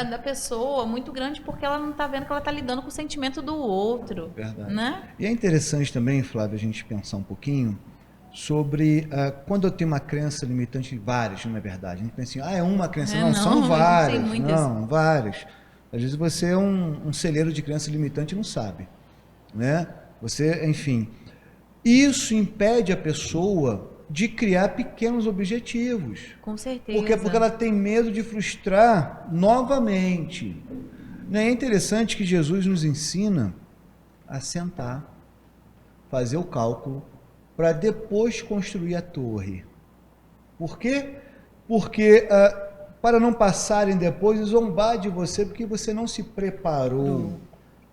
da pessoa muito grande, porque ela não está vendo que ela está lidando com o sentimento do outro. Verdade. Né? E é interessante também, Flávia, a gente pensar um pouquinho sobre quando eu tenho uma crença limitante, várias, não é verdade? A gente pensa assim, é uma crença, não, são várias. Não, várias. Às vezes você é um celeiro de crença limitante e não sabe, né? Você, enfim, isso impede a pessoa de criar pequenos objetivos. Com certeza. Porque ela tem medo de frustrar novamente. É interessante que Jesus nos ensina a sentar, fazer o cálculo, para depois construir a torre. Por quê? Porque para não passarem depois e zombar de você, porque você não se preparou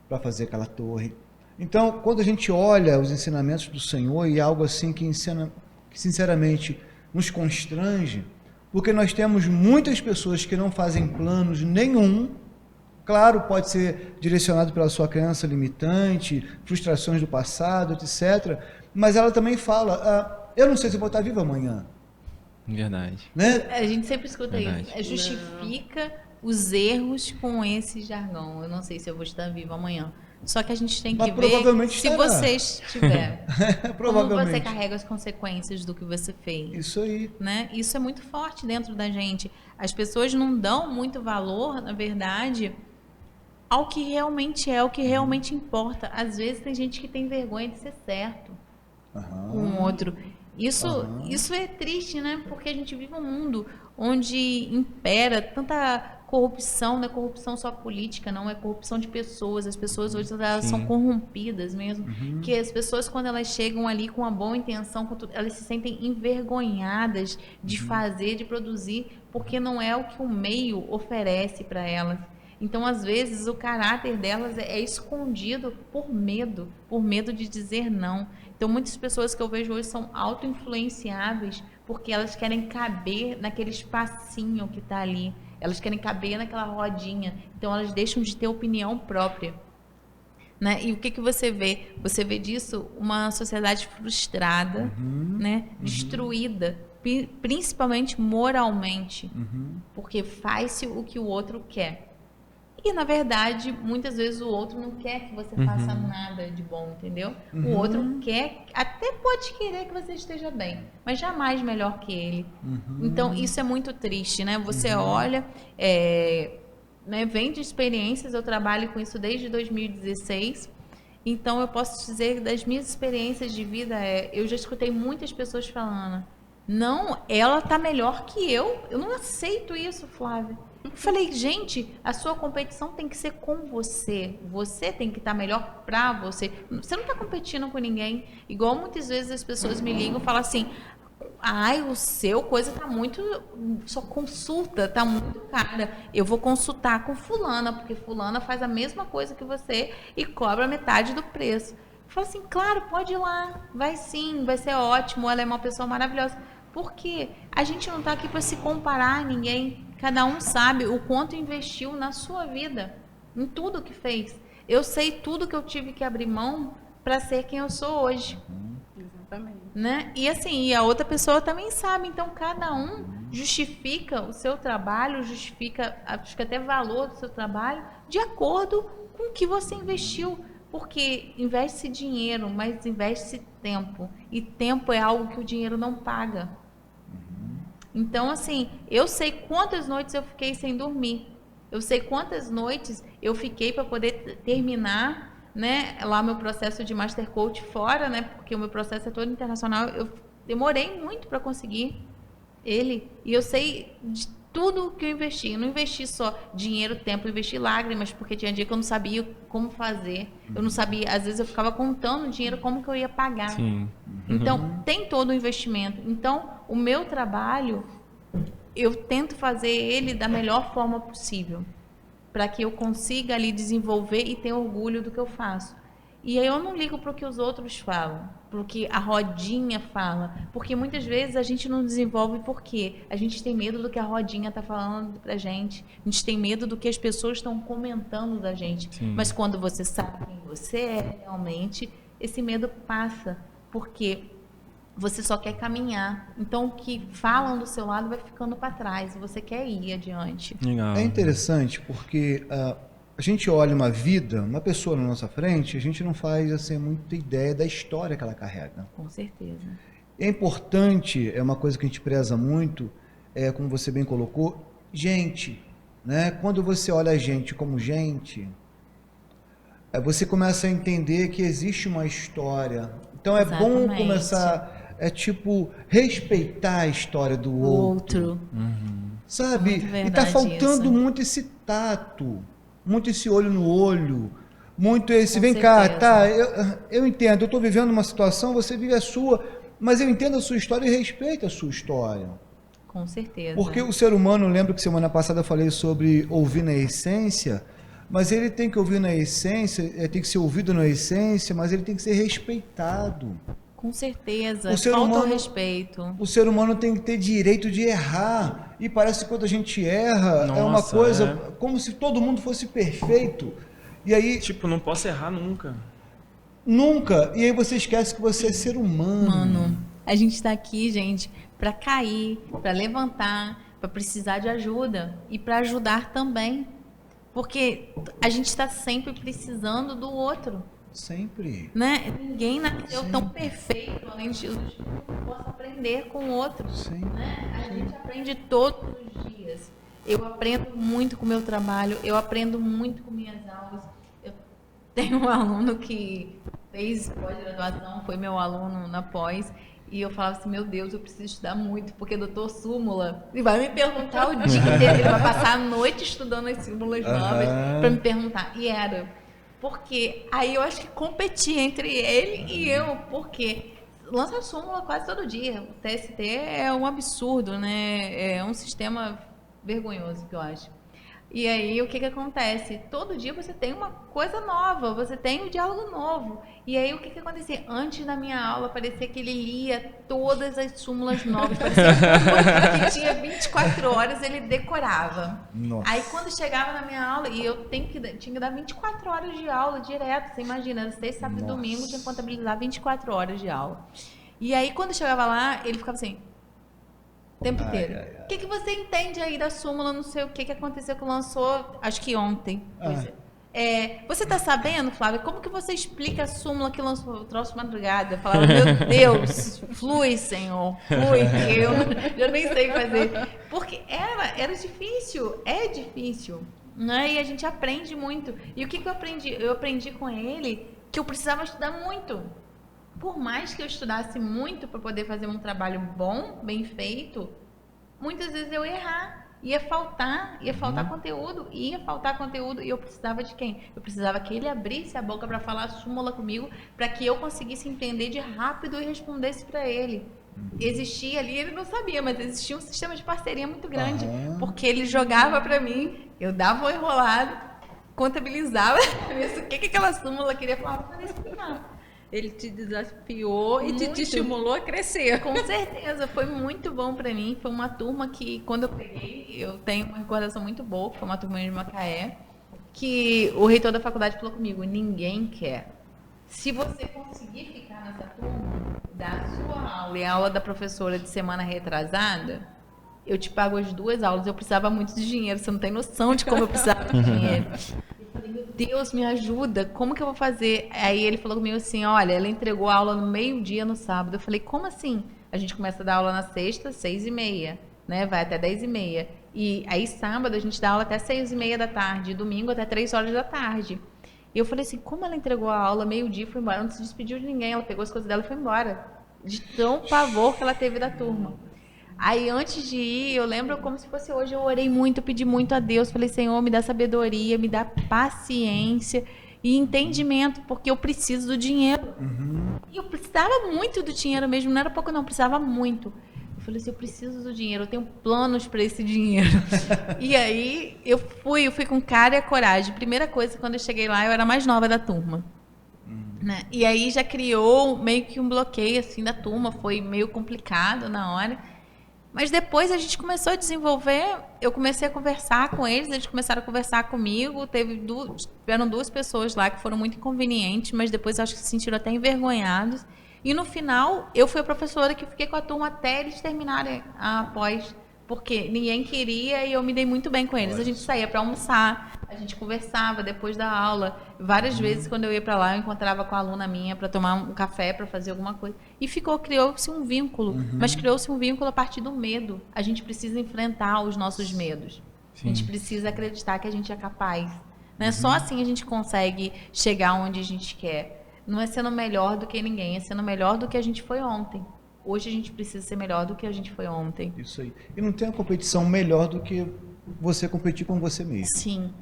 para fazer aquela torre. Então, quando a gente olha os ensinamentos do Senhor, e algo assim que sinceramente nos constrange, porque nós temos muitas pessoas que não fazem planos nenhum. Claro, pode ser direcionado pela sua crença limitante, frustrações do passado, etc., mas ela também fala, eu não sei se eu vou estar viva amanhã. Verdade. Né? A gente sempre escuta isso. Justifica os erros com esse jargão. Eu não sei se eu vou estar viva amanhã. Só que a gente tem que ver se você estiver. Como você carrega as consequências do que você fez. Isso aí. Né? Isso é muito forte dentro da gente. As pessoas não dão muito valor, na verdade, ao que realmente é, o que realmente importa. Às vezes tem gente que tem vergonha de ser certo com o outro. Isso é triste, né? Porque a gente vive um mundo onde impera tanta corrupção, não é corrupção só política, não é corrupção de pessoas. As pessoas hoje elas são corrompidas mesmo. Que as pessoas, quando elas chegam ali com uma boa intenção, elas se sentem envergonhadas de fazer, de produzir, porque não é o que o meio oferece para elas. Então, às vezes, o caráter delas é escondido por medo de dizer não. Então, muitas pessoas que eu vejo hoje são auto-influenciáveis porque elas querem caber naquele espacinho que está ali. Elas querem caber naquela rodinha. Então, elas deixam de ter opinião própria. Né? E o que você vê? Você vê disso uma sociedade frustrada, né? Destruída, principalmente moralmente, porque faz-se o que o outro quer. E, na verdade, muitas vezes o outro não quer que você faça nada de bom, entendeu? O outro quer, até pode querer que você esteja bem, mas jamais melhor que ele. Então, isso é muito triste, né? Você olha, né, vem de experiências, eu trabalho com isso desde 2016, então eu posso dizer que das minhas experiências de vida, eu já escutei muitas pessoas falando, não, ela tá melhor que eu não aceito isso, Flávia. Eu falei, gente, a sua competição tem que ser com você. Você tem que estar melhor pra você. Você não está competindo com ninguém. Igual muitas vezes as pessoas me ligam e falam assim, o seu coisa tá muito... Sua consulta tá muito cara. Eu vou consultar com fulana, porque fulana faz a mesma coisa que você e cobra metade do preço. Eu falo assim, claro, pode ir lá, vai sim, vai ser ótimo, ela é uma pessoa maravilhosa. Porque a gente não está aqui para se comparar a ninguém. Cada um sabe o quanto investiu na sua vida, em tudo que fez. Eu sei tudo que eu tive que abrir mão para ser quem eu sou hoje. Exatamente. Né? E assim, e a outra pessoa também sabe. Então, cada um justifica o seu trabalho, justifica, acho que até valor do seu trabalho, de acordo com o que você investiu. Porque investe-se dinheiro, mas investe-se tempo. E tempo é algo que o dinheiro não paga. Então, assim, eu sei quantas noites eu fiquei sem dormir. Eu sei quantas noites eu fiquei para poder terminar, né, lá meu processo de Master Coach fora, né, porque o meu processo é todo internacional. Eu demorei muito para conseguir ele. E eu sei de tudo que eu investi. Eu não investi só dinheiro, tempo, eu investi lágrimas, porque tinha dia que eu não sabia como fazer. Eu não sabia, às vezes eu ficava contando o dinheiro, como que eu ia pagar. Sim. Então, tem todo o investimento. Então, o meu trabalho, eu tento fazer ele da melhor forma possível, para que eu consiga ali desenvolver e ter orgulho do que eu faço. E aí eu não ligo para o que os outros falam, para o que a rodinha fala, porque muitas vezes a gente não desenvolve porque a gente tem medo do que a rodinha está falando para a gente tem medo do que as pessoas estão comentando da gente. Sim. Mas quando você sabe quem você é realmente, esse medo passa, porque você só quer caminhar. Então, o que falam do seu lado vai ficando para trás. Você quer ir adiante. Legal. É interessante porque a gente olha uma vida, uma pessoa na nossa frente, a gente não faz assim, muita ideia da história que ela carrega. Com certeza. É importante, é uma coisa que a gente preza muito, como você bem colocou, gente. Né? Quando você olha a gente como gente, você começa a entender que existe uma história. Então é bom começar... respeitar a história do outro. Sabe? E tá faltando muito esse tato, muito esse olho no olho, muito esse, Com vem certeza. cá, tá, eu entendo, eu tô vivendo uma situação, você vive a sua, mas eu entendo a sua história e respeito a sua história. Com certeza. Porque o ser humano, lembro que semana passada eu falei sobre ouvir na essência, mas ele tem que ouvir na essência, tem que ser ouvido na essência, mas ele tem que ser respeitado. Com certeza, O ser falta humano- o respeito. O ser humano tem que ter direito de errar. E parece que quando a gente erra, é uma Nossa, coisa como se todo mundo fosse perfeito. E aí, Tipo, não posso errar nunca. nunca. E aí você esquece que você é ser humano. Mano, a gente tá aqui, gente, para cair, para levantar, para precisar de ajuda e para ajudar também. Porque a gente está sempre precisando do outro. Sempre. Né? Ninguém nasceu tão perfeito, além de Jesus, que não possa aprender com o outro. Sim. Né? A gente aprende todos os dias. Eu aprendo muito com o meu trabalho, eu aprendo muito com minhas aulas. Eu tenho um aluno que fez pós-graduação, foi meu aluno na pós, e eu falava assim, meu Deus, eu preciso estudar muito, porque doutor Súmula, ele vai me perguntar o dia inteiro, ele vai passar a noite estudando as súmulas novas para me perguntar. E era... Porque aí eu acho que competia entre ele e eu, porque lança súmula quase todo dia. O TST é um absurdo, né? É um sistema vergonhoso, que eu acho. E aí, o que acontece? Todo dia você tem uma coisa nova, você tem um diálogo novo. E aí, o que acontecia? Antes da minha aula, parecia que ele lia todas as súmulas novas. Parecia que tinha 24 horas, ele decorava. Nossa. Aí, quando chegava na minha aula, e eu tinha que dar 24 horas de aula direto, você imagina, era 6, sábado e domingo, tinha que contabilizar 24 horas de aula. E aí, quando chegava lá, ele ficava assim... O tempo inteiro. O que você entende aí da súmula? Não sei o que aconteceu que lançou, acho que ontem. Você tá sabendo, Flávia, como que você explica a súmula que lançou o troço de madrugada? Eu falava, meu Deus, flui, Senhor, flui, que eu nem sei fazer. Porque era difícil, é difícil. Né? E a gente aprende muito. E o que eu aprendi? Eu aprendi com ele que eu precisava estudar muito. Por mais que eu estudasse muito para poder fazer um trabalho bom, bem feito, muitas vezes eu ia errar, ia faltar conteúdo, e eu precisava de quem? Eu precisava que ele abrisse a boca para falar a súmula comigo, para que eu conseguisse entender de rápido e respondesse para ele. Existia ali, ele não sabia, mas existia um sistema de parceria muito grande, porque ele jogava para mim, eu dava um enrolado, contabilizava, o que aquela súmula queria falar, para explicar. Ele te desafiou e Muito. te estimulou a crescer. Com certeza, foi muito bom pra mim. Foi uma turma que, quando eu peguei, eu tenho uma recordação muito boa, foi uma turma de Macaé, que o reitor da faculdade falou comigo, ninguém quer. Se você conseguir ficar nessa turma, da sua aula e a aula da professora de semana retrasada, eu te pago as 2 aulas. Eu precisava muito de dinheiro, você não tem noção de como eu precisava de dinheiro. Eu falei, meu Deus, me ajuda, como que eu vou fazer? Aí ele falou comigo assim, olha, ela entregou a aula no meio-dia no sábado. Eu falei, como assim? A gente começa a dar aula na sexta, 6h30, né? Vai até 10h30. E aí sábado a gente dá aula até 6h30 da tarde, e domingo até 3 horas da tarde. E eu falei assim, como ela entregou a aula meio-dia e foi embora? Ela não se despediu de ninguém, ela pegou as coisas dela e foi embora. De tão pavor que ela teve da turma. Aí, antes de ir, eu lembro como se fosse hoje, eu orei muito, eu pedi muito a Deus, falei, Senhor, me dá sabedoria, me dá paciência e entendimento, porque eu preciso do dinheiro. E eu precisava muito do dinheiro mesmo, não era pouco não, eu precisava muito. Eu falei assim, eu preciso do dinheiro, eu tenho planos para esse dinheiro. E aí, eu fui com cara e a coragem. Primeira coisa, quando eu cheguei lá, eu era a mais nova da turma. Né? E aí já criou meio que um bloqueio assim da turma, foi meio complicado na hora. Mas depois a gente começou a desenvolver, eu comecei a conversar com eles começaram a conversar comigo, tiveram 2 pessoas lá que foram muito inconvenientes, mas depois acho que se sentiram até envergonhados. E no final, eu fui a professora que fiquei com a turma até eles terminarem a pós, porque ninguém queria e eu me dei muito bem com eles. A gente saía para almoçar, a gente conversava depois da aula. Várias vezes, quando eu ia para lá, eu encontrava com a aluna minha para tomar um café, para fazer alguma coisa. E criou-se um vínculo, mas criou-se um vínculo a partir do medo. A gente precisa enfrentar os nossos medos. Sim. A gente precisa acreditar que a gente é capaz. Né? Só assim a gente consegue chegar onde a gente quer. Não é sendo melhor do que ninguém, é sendo melhor do que a gente foi ontem. Hoje a gente precisa ser melhor do que a gente foi ontem. Isso aí. E não tem uma competição melhor do que você competir com você mesmo. Sim.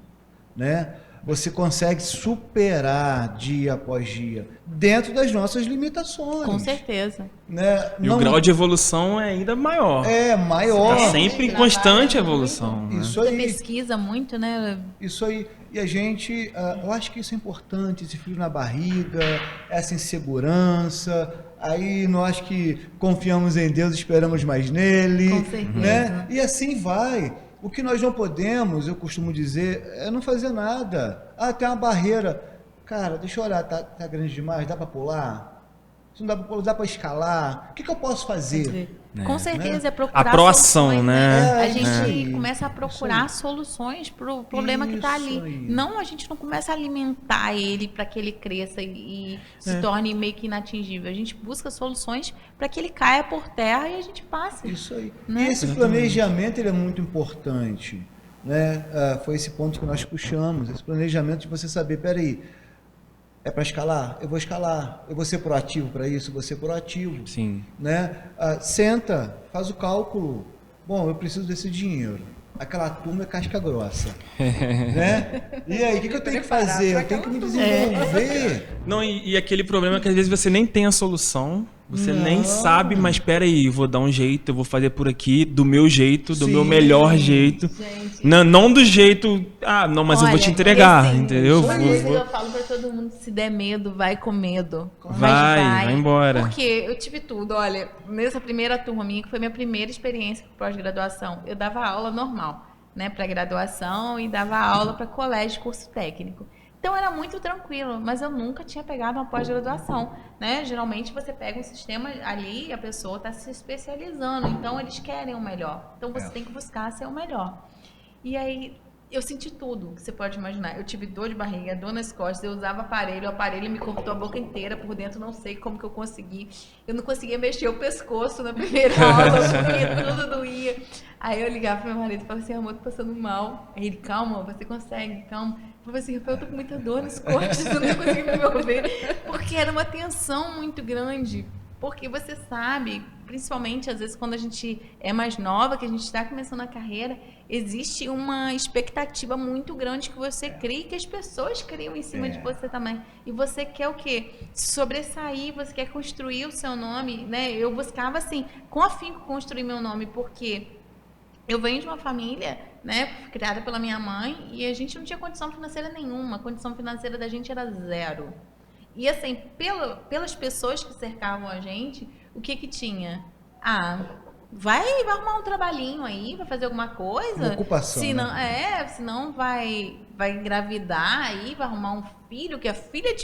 Né? Você consegue superar dia após dia, dentro das nossas limitações. Com certeza. Né? E o grau de evolução é ainda maior. É maior. Está sempre em constante evolução. Né? Isso aí. Você pesquisa muito, né? Isso aí. E a gente, eu acho que isso é importante, esse frio na barriga, essa insegurança. Aí nós que confiamos em Deus, esperamos mais nele. Com certeza. Né? E assim vai. O que nós não podemos, eu costumo dizer, é não fazer nada. Ah, tem uma barreira. Cara, deixa eu olhar, tá grande demais, dá para pular? Se não dá para pular, dá para escalar? O que eu posso fazer? Com certeza, né? é procurar A proação, soluções, né? A gente começa a procurar soluções para o problema que está ali. Aí. Não, a gente não começa a alimentar ele para que ele cresça e se torne meio que inatingível. A gente busca soluções para que ele caia por terra e a gente passe. Isso aí. Né? E esse planejamento ele é muito importante. Né? Foi esse ponto que nós puxamos, esse planejamento de você saber, peraí, é para escalar? Eu vou escalar. Eu vou ser proativo para isso? Eu vou ser proativo. Sim. Né? Senta, faz o cálculo. Bom, eu preciso desse dinheiro. Aquela turma é casca grossa. Né? E aí, o que eu tenho que fazer? Eu tenho que me desenvolver. Não, e aquele problema que às vezes você nem tem a solução, você nem sabe, mas espera aí, vou dar um jeito, eu vou fazer por aqui, do meu jeito, do meu melhor jeito. Não do jeito, não, mas eu vou te entregar, entendeu? Eu falo pra todo mundo, se der medo, vai com medo. Vai embora. Porque eu tive tudo, olha, nessa primeira turma minha, que foi minha primeira experiência com pós-graduação, eu dava aula normal, né, para graduação e dava aula para colégio, curso técnico. Então era muito tranquilo, mas eu nunca tinha pegado uma pós-graduação, né? Geralmente você pega um sistema ali e a pessoa está se especializando, então eles querem o melhor. Então você tem que buscar ser o melhor. E aí eu senti tudo que você pode imaginar. Eu tive dor de barriga, dor nas costas, eu usava aparelho, o aparelho me cortou a boca inteira por dentro, não sei como que eu consegui. Eu não conseguia mexer o pescoço na primeira aula, porque tudo doía. Aí eu ligava pro meu marido e falava assim, amor, tô passando mal. Aí ele, calma, você consegue, calma. Eu falei assim, Rafael, eu tô com muita dor nas costas, eu não tô conseguindo me mover. Porque era uma tensão muito grande. Porque você sabe, principalmente às vezes quando a gente é mais nova, que a gente está começando a carreira, existe uma expectativa muito grande que você cria e que as pessoas criam em cima de você também. E você quer o quê? Sobressair, você quer construir o seu nome, né? Eu buscava, assim, com afinco construir meu nome, porque eu venho de uma família, né, criada pela minha mãe, e a gente não tinha condição financeira nenhuma. A condição financeira da gente era 0. E assim, pelas pessoas que cercavam a gente, o que tinha? Vai arrumar um trabalhinho aí, vai fazer alguma coisa. Uma ocupação, senão, né? Senão vai engravidar aí, vai arrumar um filho, que a filha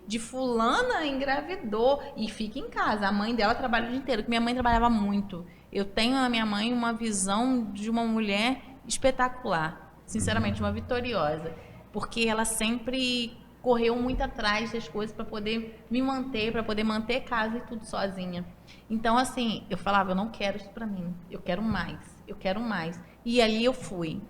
de fulana engravidou e fica em casa. A mãe dela trabalha o dia inteiro, porque minha mãe trabalhava muito. Eu tenho na minha mãe uma visão de uma mulher espetacular, sinceramente, uma vitoriosa, porque ela sempre correu muito atrás das coisas para poder me manter, para poder manter casa e tudo sozinha. Então, assim, eu falava, eu não quero isso para mim, eu quero mais. E ali eu fui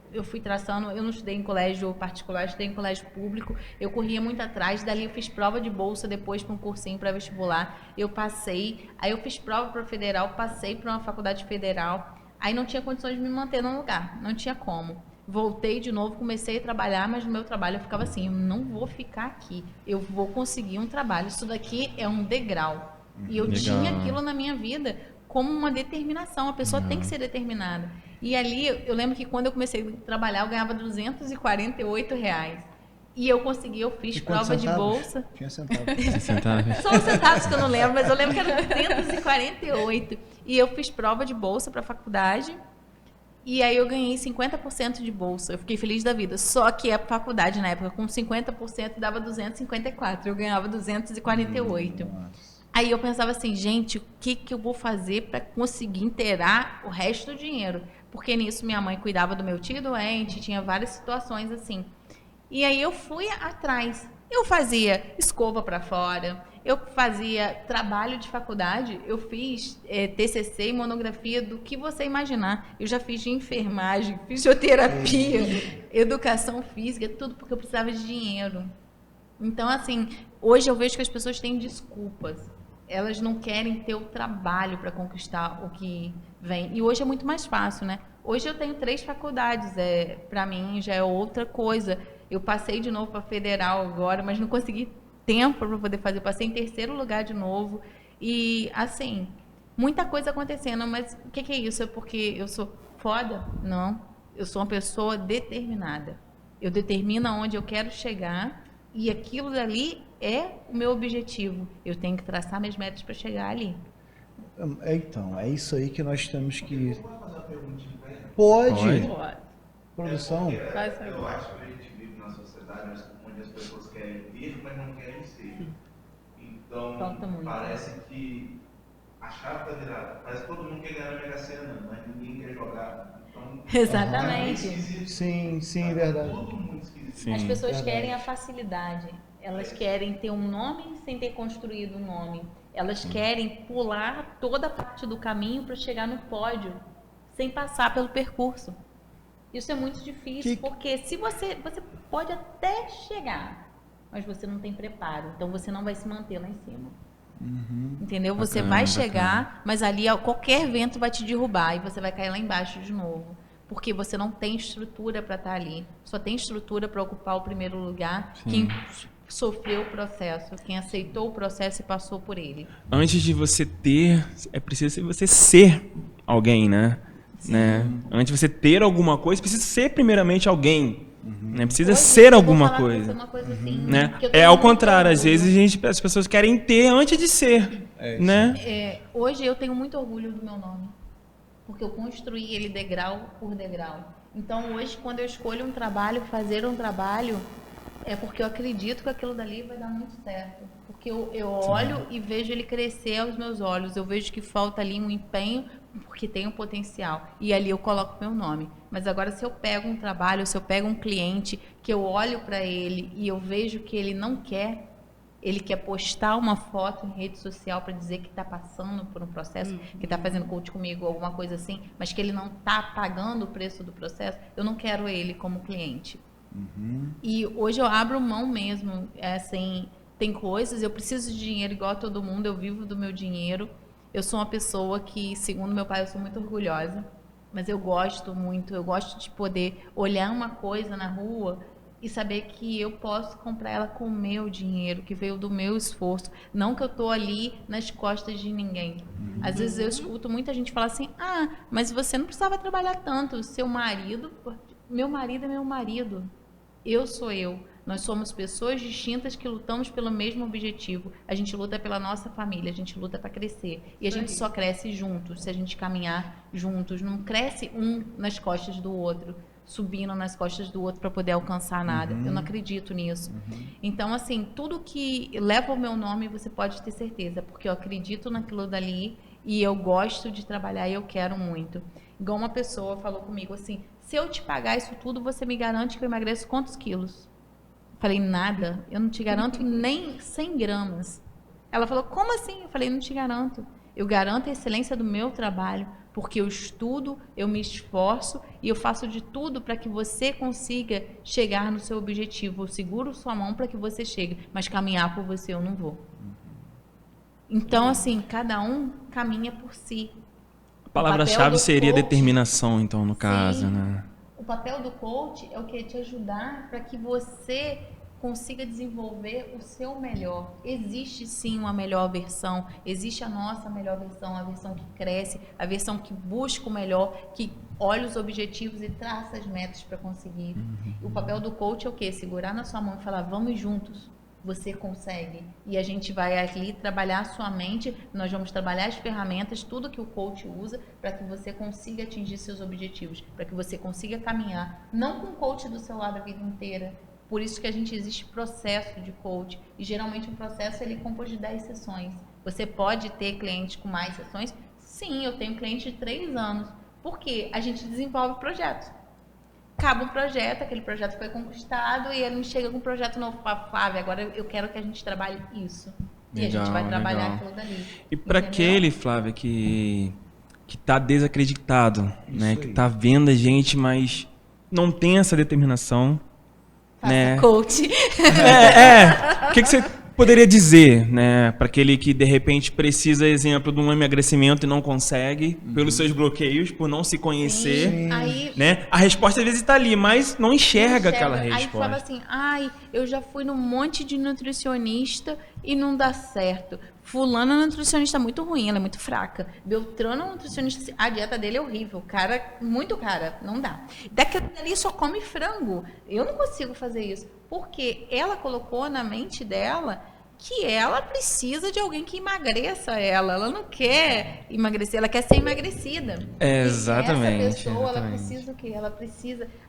traçando, eu não estudei em colégio particular, eu estudei em colégio público, eu corria muito atrás, dali eu fiz prova de bolsa depois para um cursinho para vestibular, eu passei, aí eu fiz prova para federal, passei para uma faculdade federal, aí não tinha condições de me manter num lugar, não tinha como. Voltei de novo, comecei a trabalhar, mas no meu trabalho eu ficava assim, eu não vou ficar aqui, eu vou conseguir um trabalho, isso daqui é um degrau. E eu tinha aquilo na minha vida como uma determinação, a pessoa tem que ser determinada. E ali, eu lembro que quando eu comecei a trabalhar, eu ganhava R$248. E eu consegui, eu fiz prova de bolsa. Tinha centavos. São os centavos que eu não lembro, mas eu lembro que era 248. E eu fiz prova de bolsa para a faculdade. E aí eu ganhei 50% de bolsa. Eu fiquei feliz da vida. Só que a faculdade, na época, com 50% dava 254. Eu ganhava 248. Nossa. Aí eu pensava assim, gente, o que eu vou fazer para conseguir inteirar o resto do dinheiro? Porque nisso minha mãe cuidava do meu tio doente, tinha várias situações assim. E aí eu fui atrás. Eu fazia escova para fora, eu fazia trabalho de faculdade, eu fiz TCC e monografia do que você imaginar. Eu já fiz de enfermagem, fisioterapia, educação física, tudo porque eu precisava de dinheiro. Então, assim, hoje eu vejo que as pessoas têm desculpas. Elas não querem ter o trabalho para conquistar o que vem. E hoje é muito mais fácil, né? Hoje eu tenho 3 faculdades, para mim já é outra coisa. Eu passei de novo para federal agora, mas não consegui tempo para poder fazer. Passei em 3º lugar de novo. E, assim, muita coisa acontecendo. Mas o que é isso? É porque eu sou foda? Não. Eu sou uma pessoa determinada. Eu determino aonde eu quero chegar e aquilo dali é o meu objetivo. Eu tenho que traçar minhas metas para chegar ali. Então, é isso aí que nós temos que... Posso fazer uma perguntinha para ele? Pode. Produção. Eu acho que a gente vive numa sociedade onde as pessoas querem ter, mas não querem ser. Então, parece que a chave está virada. Parece que todo mundo quer ganhar na Mega Sena, mas ninguém quer jogar. Então, exatamente. Sim, verdade. Todo mundo esquisito. Sim, as pessoas verdade. querem a facilidade. Elas querem ter um nome sem ter construído um nome. Elas querem pular toda a parte do caminho para chegar no pódio, sem passar pelo percurso. Isso é muito difícil, porque se você pode até chegar, mas você não tem preparo, então você não vai se manter lá em cima. Entendeu? Você vai chegar, mas ali qualquer vento vai te derrubar e você vai cair lá embaixo de novo. Porque você não tem estrutura para estar ali. Só tem estrutura para ocupar o primeiro lugar quem sofreu o processo, quem aceitou o processo e passou por ele. Antes de você ter, é preciso você ser alguém, né? Antes de você ter alguma coisa, precisa ser primeiramente alguém. Né? Precisa ser alguma coisa. Uma coisa assim, Né? É ao contrário, às vezes as pessoas querem ter antes de ser. Né? Hoje eu tenho muito orgulho do meu nome. Porque eu construí ele degrau por degrau. Então hoje, quando eu escolho um trabalho, fazer um trabalho, é porque eu acredito que aquilo dali vai dar muito certo. Porque eu olho e vejo ele crescer aos meus olhos. Eu vejo que falta ali um empenho, porque tem um potencial. E ali eu coloco meu nome. Mas agora, se eu pego um trabalho, se eu pego um cliente, que eu olho para ele e eu vejo que ele não quer, ele quer postar uma foto em rede social para dizer que está passando por um processo, que está fazendo coach comigo, alguma coisa assim, mas que ele não está pagando o preço do processo, eu não quero ele como cliente. E hoje eu abro mão mesmo, assim, tem coisas, eu preciso de dinheiro igual a todo mundo, eu vivo do meu dinheiro. Eu sou uma pessoa que, segundo meu pai, eu sou muito orgulhosa, mas eu gosto de poder olhar uma coisa na rua e saber que eu posso comprar ela com o meu dinheiro, que veio do meu esforço, não que eu tô ali nas costas de ninguém. Às vezes eu escuto muita gente falar assim, mas você não precisava trabalhar tanto, seu marido, meu marido é meu marido, eu sou eu. Nós somos pessoas distintas que lutamos pelo mesmo objetivo. A gente luta pela nossa família, a gente luta para crescer. E a gente só cresce juntos, se a gente caminhar juntos. Não cresce um nas costas do outro, subindo nas costas do outro para poder alcançar nada. Eu não acredito nisso. Então, assim, tudo que leva o meu nome, você pode ter certeza, porque eu acredito naquilo dali e eu gosto de trabalhar e eu quero muito. Igual uma pessoa falou comigo assim, se eu te pagar isso tudo, você me garante que eu emagreço quantos quilos? Falei, nada, eu não te garanto nem 100 gramas. Ela falou, como assim? Eu falei, não te garanto. Eu garanto a excelência do meu trabalho, porque eu estudo, eu me esforço e eu faço de tudo para que você consiga chegar no seu objetivo. Eu seguro sua mão para que você chegue, mas caminhar por você eu não vou. Então, assim, cada um caminha por si. A palavra-chave seria determinação, então, no caso, né? O papel do coach é o que? Te ajudar para que você consiga desenvolver o seu melhor. Existe sim uma melhor versão, existe a nossa melhor versão, a versão que cresce, a versão que busca o melhor, que olha os objetivos e traça as metas para conseguir. O papel do coach é o quê? Segurar na sua mão e falar, vamos juntos. Você consegue. E a gente vai ali trabalhar a sua mente, nós vamos trabalhar as ferramentas, tudo que o coach usa para que você consiga atingir seus objetivos, para que você consiga caminhar, não com o coach do seu lado a vida inteira. Por isso que a gente existe processo de coach, e geralmente o processo ele é composto de 10 sessões. Você pode ter cliente com mais sessões? Sim, eu tenho cliente de 3 anos, porque a gente desenvolve projetos. Acaba um projeto, aquele projeto foi conquistado e ele me chega com um projeto novo para Flávia, agora eu quero que a gente trabalhe isso. E legal, a gente vai trabalhar aquilo dali. E para aquele, Flávia, que tá desacreditado, né? Que tá vendo a gente, mas não tem essa determinação, faça né? Coach. O que você poderia dizer, né, para aquele que de repente precisa, exemplo, de um emagrecimento e não consegue, pelos seus bloqueios, por não se conhecer, Sim. Aí, né? A resposta às vezes está ali, mas não enxerga aquela resposta. Aí falava assim, eu já fui num monte de nutricionista e não dá certo. Fulano é nutricionista muito ruim, ela é muito fraca. Beltrano é nutricionista, a dieta dele é horrível, muito cara, não dá. Daquele ali só come frango. Eu não consigo fazer isso, porque ela colocou na mente dela que ela precisa de alguém que emagreça ela. Ela não quer emagrecer, ela quer ser emagrecida. Exatamente. E essa pessoa, exatamente. ela precisa o quê?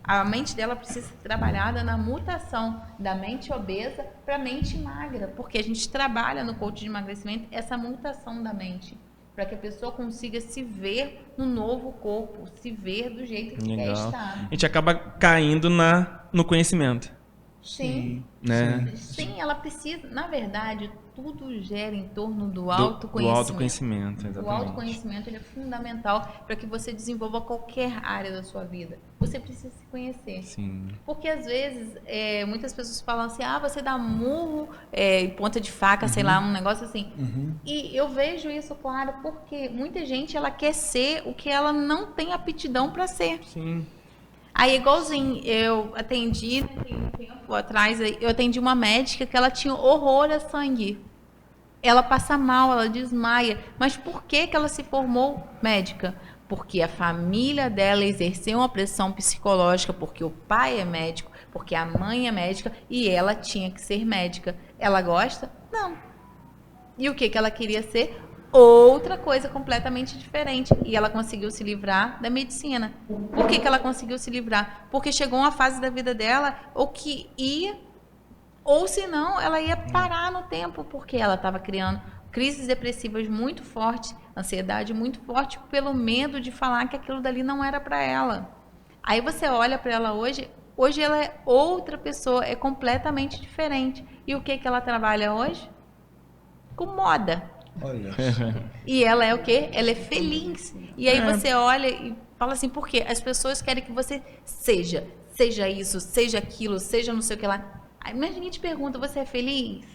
A mente dela precisa ser trabalhada na mutação da mente obesa para a mente magra, porque a gente trabalha no coach de emagrecimento essa mutação da mente, para que a pessoa consiga se ver no novo corpo, se ver do jeito que quer estar. A gente acaba caindo no conhecimento. Sim. Né? Sim, ela precisa, na verdade, tudo gera em torno do autoconhecimento. Do autoconhecimento, exatamente. O autoconhecimento ele é fundamental para que você desenvolva qualquer área da sua vida. Você precisa se conhecer. Sim. Porque às vezes, muitas pessoas falam assim, você dá murro em ponta de faca, sei lá, um negócio assim. E eu vejo isso, claro, porque muita gente ela quer ser o que ela não tem aptidão para ser. Sim. Aí, igualzinho, eu atendi, tem um tempo atrás, eu atendi uma médica que ela tinha horror a sangue. Ela passa mal, ela desmaia. Mas por que ela se formou médica? Porque a família dela exerceu uma pressão psicológica, porque o pai é médico, porque a mãe é médica e ela tinha que ser médica. Ela gosta? Não. E o que ela queria ser? Outra coisa completamente diferente. E ela conseguiu se livrar da medicina. Por que ela conseguiu se livrar? Porque chegou uma fase da vida dela ou se não, ela ia parar no tempo, porque ela estava criando crises depressivas muito fortes, ansiedade muito forte, pelo medo de falar que aquilo dali não era para ela. Aí você olha para ela hoje ela é outra pessoa, é completamente diferente. E o que ela trabalha hoje? Com moda. Olha. E ela é o quê? Ela é feliz. E aí você olha e fala assim, por quê? As pessoas querem que você seja isso, seja aquilo, seja não sei o que lá. Aí mas ninguém te pergunta, você é feliz?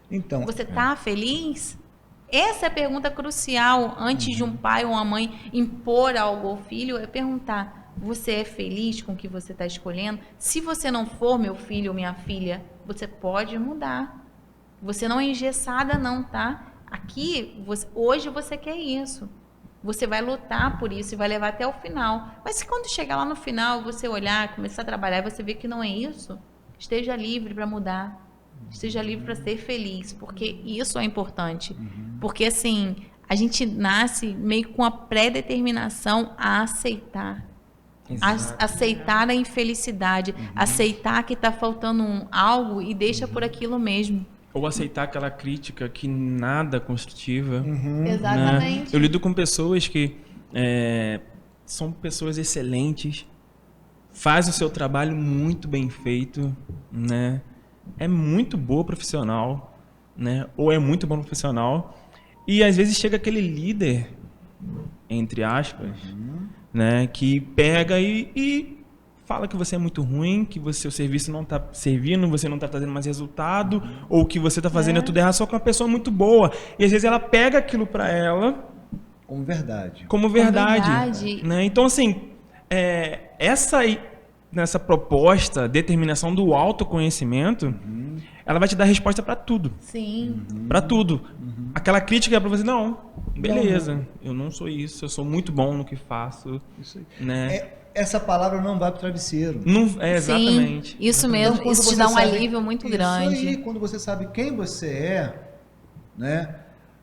Então, Você está feliz? Essa é a pergunta crucial antes de um pai ou uma mãe impor algo ao filho, é perguntar, você é feliz com o que você está escolhendo? Se você não for, meu filho ou minha filha, você pode mudar. Você não é engessada não, tá? Aqui, hoje você quer isso. Você vai lutar por isso e vai levar até o final. Mas se quando chegar lá no final, você olhar, começar a trabalhar e você ver que não é isso, esteja livre para mudar, esteja livre para ser feliz, porque isso é importante. Porque, assim, a gente nasce meio com a pré-determinação a aceitar. Aceitar a infelicidade, aceitar que está faltando algo e deixa por aquilo mesmo. Ou aceitar aquela crítica que nada construtiva. Exatamente. Né? Eu lido com pessoas que são pessoas excelentes, fazem o seu trabalho muito bem feito, né? É muito boa profissional, né? Ou é muito bom profissional. E às vezes chega aquele líder, entre aspas, né? Que pega e fala que você é muito ruim, que o seu serviço não está servindo, você não está trazendo mais resultado, ou que você está fazendo tudo errado, só que é uma pessoa muito boa. E às vezes ela pega aquilo para ela Como verdade. Como verdade. Né? Então, assim, nessa proposta, determinação do autoconhecimento, ela vai te dar resposta para tudo. Sim. Para tudo. Aquela crítica é para você, não, beleza, eu não sou isso, eu sou muito bom no que faço. Isso aí. Né? Essa palavra não vai para o travesseiro. Não, exatamente. Sim, isso mesmo, Então, isso te dá um alívio muito grande. Isso aí, quando você sabe quem você é, né?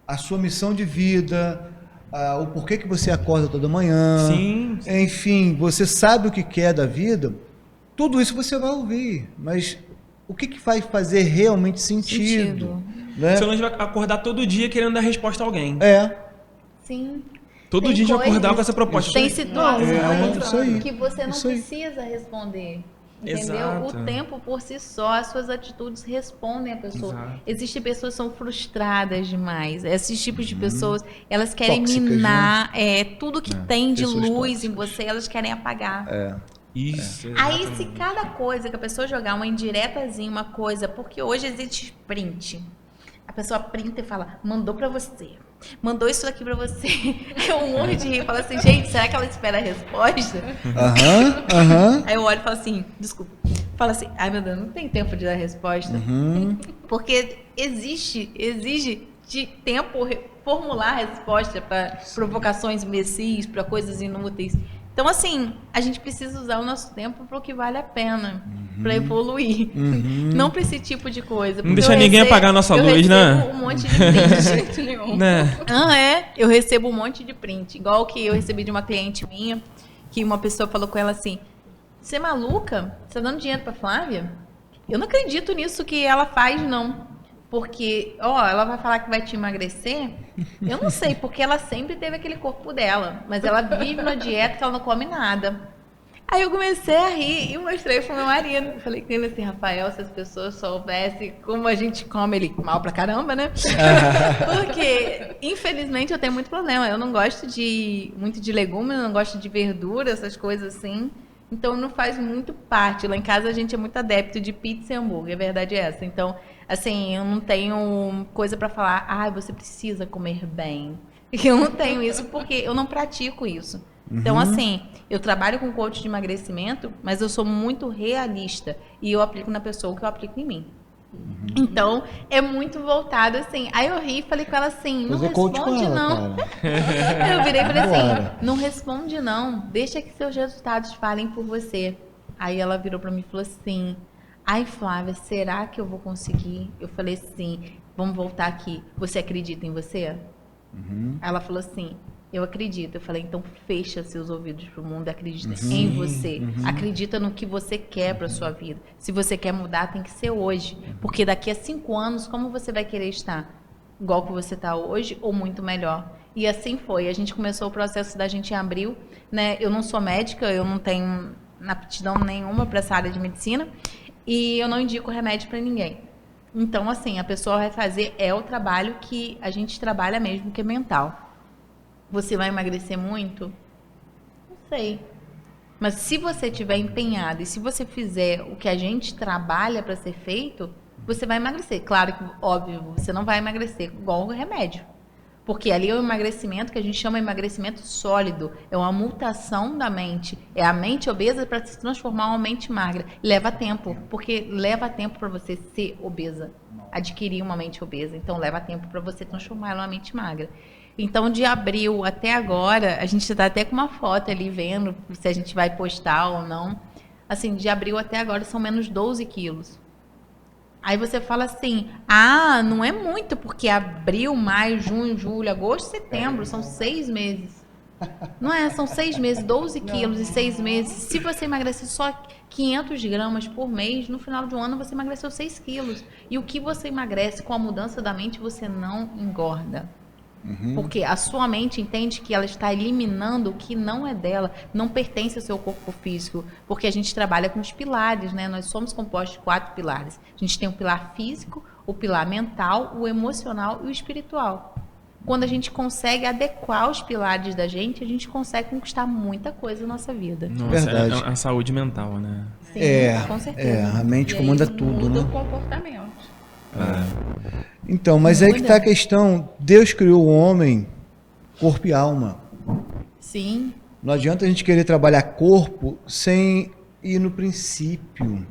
A sua missão de vida, o porquê que você acorda toda manhã. Sim. Enfim, você sabe o que quer da vida, tudo isso você vai ouvir, mas o que vai fazer realmente sentido? Né? Senão a gente vai acordar todo dia querendo dar resposta a alguém. Sim. Todo Tem dia a gente vai coisas- acordar com essa proposta. Tem situações isso aí. que você não Isso aí. precisa responder. Entendeu? Exato. O tempo por si só, as suas atitudes respondem a pessoa. Exato. Existem pessoas que são frustradas demais. Esses tipos de pessoas, elas querem Tóxicas, minar tudo que tem de pessoas luz em tóxicas. você, elas querem apagar. Isso. Aí, se exatamente. cada coisa que a pessoa jogar uma indiretazinha, uma coisa, porque hoje existe print. A pessoa printa e fala, mandou pra você. Mandou isso aqui pra você. Eu morro de rir. Fala assim, gente, será que ela espera a resposta? Aí eu olho e falo assim, desculpa. Fala assim, ai meu Deus, não tem tempo de dar resposta. Porque exige de tempo formular a resposta para provocações imbecis, para coisas inúteis. Então, assim, a gente precisa usar o nosso tempo para o que vale a pena, para evoluir. Não para esse tipo de coisa. Não deixar ninguém apagar a nossa luz, né? Eu recebo um monte de print. De jeito nenhum. Né? Eu recebo um monte de print. Igual que eu recebi de uma cliente minha, que uma pessoa falou com ela assim, você é maluca? Você tá dando dinheiro pra Flávia? Eu não acredito nisso que ela faz, não. Porque, ela vai falar que vai te emagrecer? Eu não sei, porque ela sempre teve aquele corpo dela. Mas ela vive na dieta que ela não come nada. Aí eu comecei a rir e mostrei pro meu marido. Eu falei, assim, Rafael, se as pessoas soubessem como a gente come ele mal pra caramba, né? Porque, infelizmente, eu tenho muito problema. Eu não gosto muito de legumes, eu não gosto de verdura, essas coisas assim. Então, não faz muito parte. Lá em casa, a gente é muito adepto de pizza e hambúrguer. A verdade é essa. Então, assim, eu não tenho coisa pra falar, você precisa comer bem. Eu não tenho isso porque eu não pratico isso. Então, assim, eu trabalho com coach de emagrecimento, mas eu sou muito realista. E eu aplico na pessoa o que eu aplico em mim. Então, é muito voltado, assim. Aí eu ri e falei com ela assim, não responde não. Eu virei e falei assim, não responde não. Deixa que seus resultados falem por você. Aí ela virou pra mim e falou assim, ai Flávia, será que eu vou conseguir? Eu falei assim, vamos voltar aqui. Você acredita em você? Ela falou assim, eu acredito. Eu falei, então fecha seus ouvidos pro mundo e acredita em você. Acredita no que você quer pra sua vida. Se você quer mudar, tem que ser hoje. Porque daqui a 5 anos, como você vai querer estar? Igual que você tá hoje ou muito melhor? E assim foi. A gente começou o processo da gente em abril, né? Eu não sou médica, eu não tenho aptidão nenhuma para essa área de medicina. E eu não indico remédio para ninguém. Então, assim, a pessoa vai fazer o trabalho que a gente trabalha mesmo, que é mental. Você vai emagrecer muito? Não sei. Mas se você estiver empenhado e se você fizer o que a gente trabalha para ser feito, você vai emagrecer. Claro que, óbvio, você não vai emagrecer igual o remédio. Porque ali é o emagrecimento que a gente chama de emagrecimento sólido. É uma mutação da mente. É a mente obesa para se transformar em uma mente magra. Leva tempo, porque leva tempo para você ser obesa. Adquirir uma mente obesa. Então, leva tempo para você transformar ela em uma mente magra. Então, de abril até agora, a gente está até com uma foto ali vendo se a gente vai postar ou não. assim, de abril até agora são menos 12 quilos. Aí você fala assim, não é muito, porque abril, maio, junho, julho, agosto, setembro, são 6 meses. Não é, são 6 meses, 12 quilos em 6 meses. Se você emagrecer só 500 gramas por mês, no final do ano você emagreceu 6 quilos. E o que você emagrece com a mudança da mente, você não engorda. Porque a sua mente entende que ela está eliminando o que não é dela, não pertence ao seu corpo físico, porque a gente trabalha com os pilares, né? Nós somos compostos de 4 pilares. A gente tem o pilar físico, o pilar mental, o emocional e o espiritual. Quando a gente consegue adequar os pilares da gente, a gente consegue conquistar muita coisa na nossa vida. Nossa, Verdade. É a saúde mental, né? Sim, com certeza. A mente comanda tudo, muda né? o comportamento. Então, mas aí que está a questão. Deus criou o homem, corpo e alma. Sim. Não adianta a gente querer trabalhar corpo sem ir no princípio,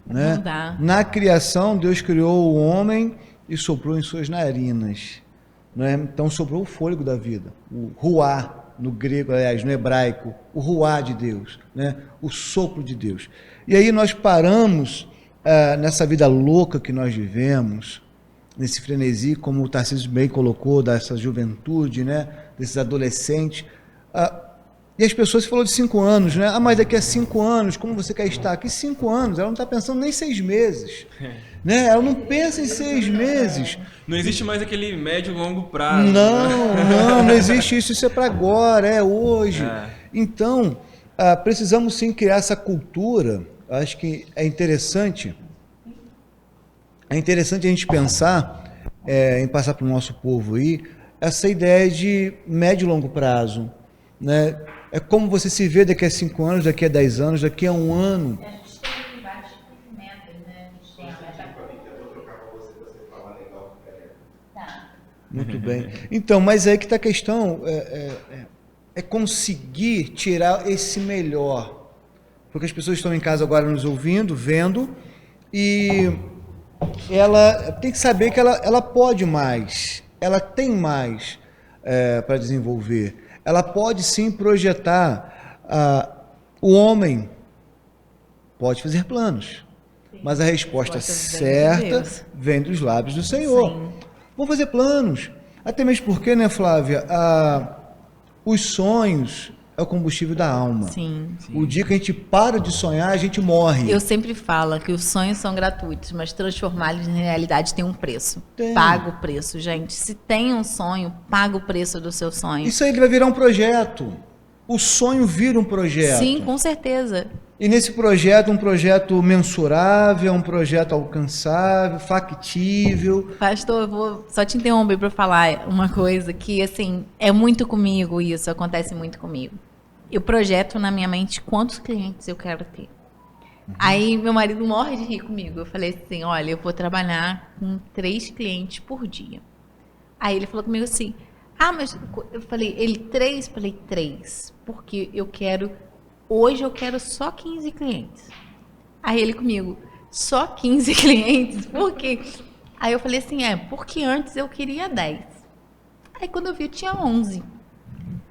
né? Não dá. Na criação, Deus criou o homem e soprou em suas narinas, né? Então soprou o fôlego da vida, o ruá, no grego, aliás, no hebraico, o ruá de Deus, né? O sopro de Deus. E aí nós paramos nessa vida louca que nós vivemos, nesse frenesi, como o Tarcísio bem colocou, dessa juventude, né? Desses adolescentes. E as pessoas falam de 5 anos, né? Mas daqui a 5 anos, como você quer estar? Aqui 5 anos, ela não está pensando nem 6 meses. Né? Ela não pensa em 6 meses. Não existe mais aquele médio e longo prazo. Não existe isso. Isso é para agora, é hoje. Então, precisamos sim criar essa cultura. Acho que é interessante. É interessante a gente pensar, em passar para o nosso povo aí, essa ideia de médio e longo prazo, né? É como você se vê daqui a 5 anos, daqui a 10 anos, daqui a 1 ano. A gente tem vários tipos de metas, né? A gente tem a meta. Eu vou trocar com você para você falar legal. Tá. Muito bem. Então, mas aí que está a questão, é conseguir tirar esse melhor. Porque as pessoas estão em casa agora nos ouvindo, vendo, e ela tem que saber que ela pode mais, ela tem mais para desenvolver. Ela pode sim projetar. O homem pode fazer planos, mas a resposta certa vem dos lábios do Senhor. Sim. Vamos fazer planos. Até mesmo porque, né, Flávia? Os sonhos é o combustível da alma. Sim. O dia que a gente para de sonhar, a gente morre. Eu sempre falo que os sonhos são gratuitos, mas transformá-los em realidade tem um preço. Tem. Paga o preço, gente. Se tem um sonho, paga o preço do seu sonho. Isso aí vai virar um projeto. O sonho vira um projeto. Sim, com certeza. E nesse projeto, um projeto mensurável, um projeto alcançável, factível. Pastor, eu vou só te interromper para falar uma coisa que, assim, é muito comigo isso, acontece muito comigo. Eu projeto na minha mente quantos clientes eu quero ter. Aí meu marido morre de rir comigo. Eu falei assim, olha, eu vou trabalhar com 3 clientes por dia. Aí ele falou comigo assim, mas eu falei, ele 3? Falei, 3, porque hoje eu quero só 15 clientes. Aí ele comigo, só 15 clientes? Por quê? Aí eu falei assim, porque antes eu queria 10. Aí quando eu vi, eu tinha 11.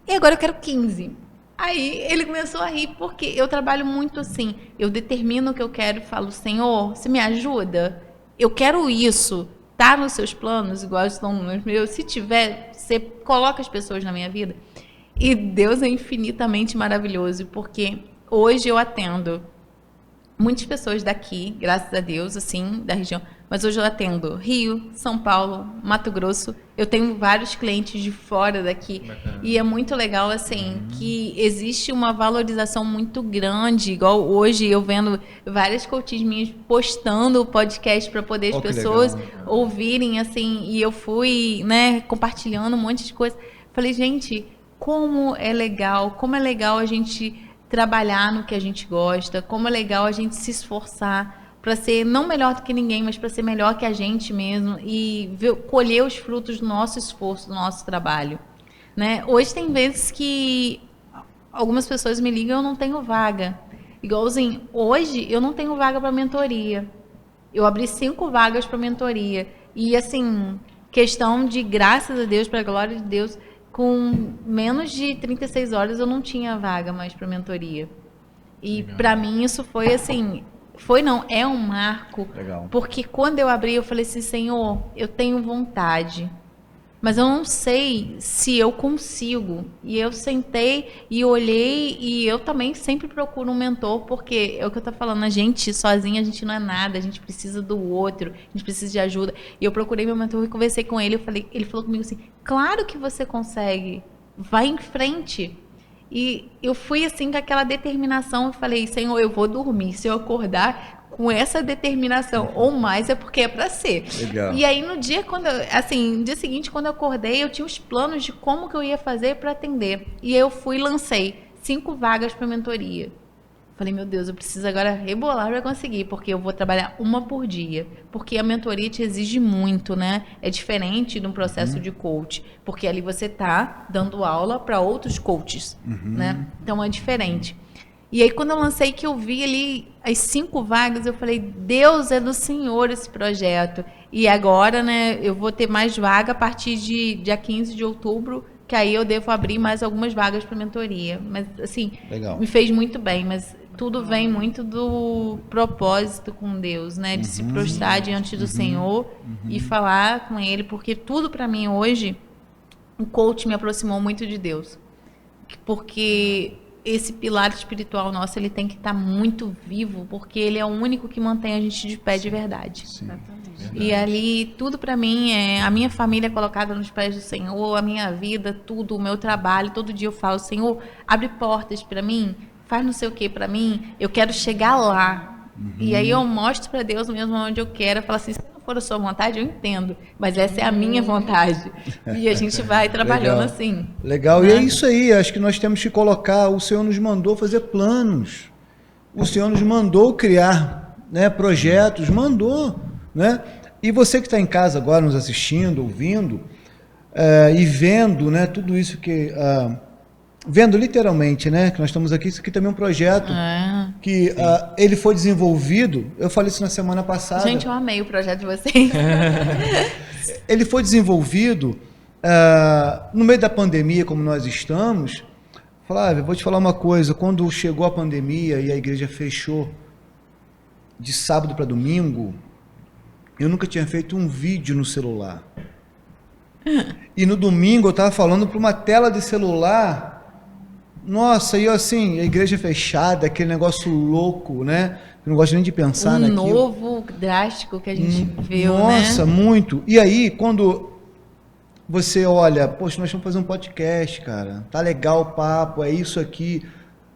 E agora eu quero 15. Aí ele começou a rir, porque eu trabalho muito assim. Eu determino o que eu quero e falo, Senhor, você me ajuda? Eu quero isso. Tá nos seus planos, igual estão nos meus? Se tiver, você coloca as pessoas na minha vida. E Deus é infinitamente maravilhoso, porque hoje eu atendo muitas pessoas daqui, graças a Deus, assim, da região. Mas hoje eu atendo Rio, São Paulo, Mato Grosso. Eu tenho vários clientes de fora daqui. Bacana. E é muito legal, assim, que existe uma valorização muito grande. Igual hoje eu vendo várias coaches minhas postando o podcast para poder as pessoas ouvirem, assim. E eu fui, né, compartilhando um monte de coisa. Falei, gente, como é legal a gente trabalhar no que a gente gosta, como é legal a gente se esforçar para ser não melhor do que ninguém, mas para ser melhor que a gente mesmo e colher os frutos do nosso esforço, do nosso trabalho, né? Hoje tem vezes que algumas pessoas me ligam, eu não tenho vaga. Igualzinho, hoje eu não tenho vaga para mentoria. Eu abri 5 vagas para mentoria e assim, questão de graças a Deus, para a glória de Deus, com menos de 36 horas eu não tinha vaga mais para mentoria. E para mim isso foi assim, é um marco. Legal. Porque quando eu abri, eu falei assim, Senhor, eu tenho vontade, mas eu não sei se eu consigo. E eu sentei e olhei, e eu também sempre procuro um mentor, porque é o que eu tô falando, a gente sozinha, a gente não é nada, a gente precisa do outro, a gente precisa de ajuda. E eu procurei meu mentor e conversei com ele, ele falou comigo assim, claro que você consegue, vai em frente. E eu fui assim com aquela determinação, eu falei, Senhor, eu vou dormir, se eu acordar com essa determinação ou mais é porque é para ser. Legal. E aí no dia no dia seguinte quando eu acordei, eu tinha os planos de como que eu ia fazer para atender. E eu fui e lancei 5 vagas para mentoria. Falei, meu Deus, eu preciso agora rebolar para conseguir, porque eu vou trabalhar uma por dia. Porque a mentoria te exige muito, né? É diferente de um processo de coach, porque ali você tá dando aula para outros coaches, né? Então é diferente. E aí quando eu lancei, que eu vi ali as 5 vagas, eu falei, Deus, é do Senhor esse projeto. E agora, né, eu vou ter mais vaga a partir de dia 15 de outubro, que aí eu devo abrir mais algumas vagas para mentoria. Mas, assim, Legal. Me fez muito bem, mas tudo vem muito do propósito com Deus, né? De se prostrar diante do Senhor e falar com Ele, porque tudo para mim hoje, o coach me aproximou muito de Deus. Porque esse pilar espiritual nosso, ele tem que estar muito vivo, porque ele é o único que mantém a gente de pé de verdade. Sim. E ali, tudo para mim, a minha família é colocada nos pés do Senhor, a minha vida, tudo, o meu trabalho, todo dia eu falo, Senhor, abre portas para mim, faz não sei o que para mim, eu quero chegar lá. E aí eu mostro para Deus mesmo onde eu quero, eu falo assim, se não for a sua vontade, eu entendo, mas essa é a minha vontade. E a gente vai trabalhando Legal. assim. Legal, né? E é isso aí, acho que nós temos que colocar, o Senhor nos mandou fazer planos, o Senhor nos mandou criar, né, projetos, mandou, né? E você que está em casa agora nos assistindo, ouvindo, e vendo, né, tudo isso que... vendo literalmente, né, que nós estamos aqui, isso aqui também é um projeto que ele foi desenvolvido, eu falei isso na semana passada. Gente, eu amei o projeto de vocês. Ele foi desenvolvido no meio da pandemia, como nós estamos. Flávia, vou te falar uma coisa, quando chegou a pandemia e a igreja fechou de sábado para domingo, eu nunca tinha feito um vídeo no celular. E no domingo eu estava falando para uma tela de celular. Nossa, e eu assim, a igreja fechada, aquele negócio louco, né? Eu não gosto nem de pensar naquilo. Novo, drástico que a gente viu, Nossa, né? muito. E aí, quando você olha, poxa, nós vamos fazer um podcast, cara. Tá legal o papo, é isso aqui.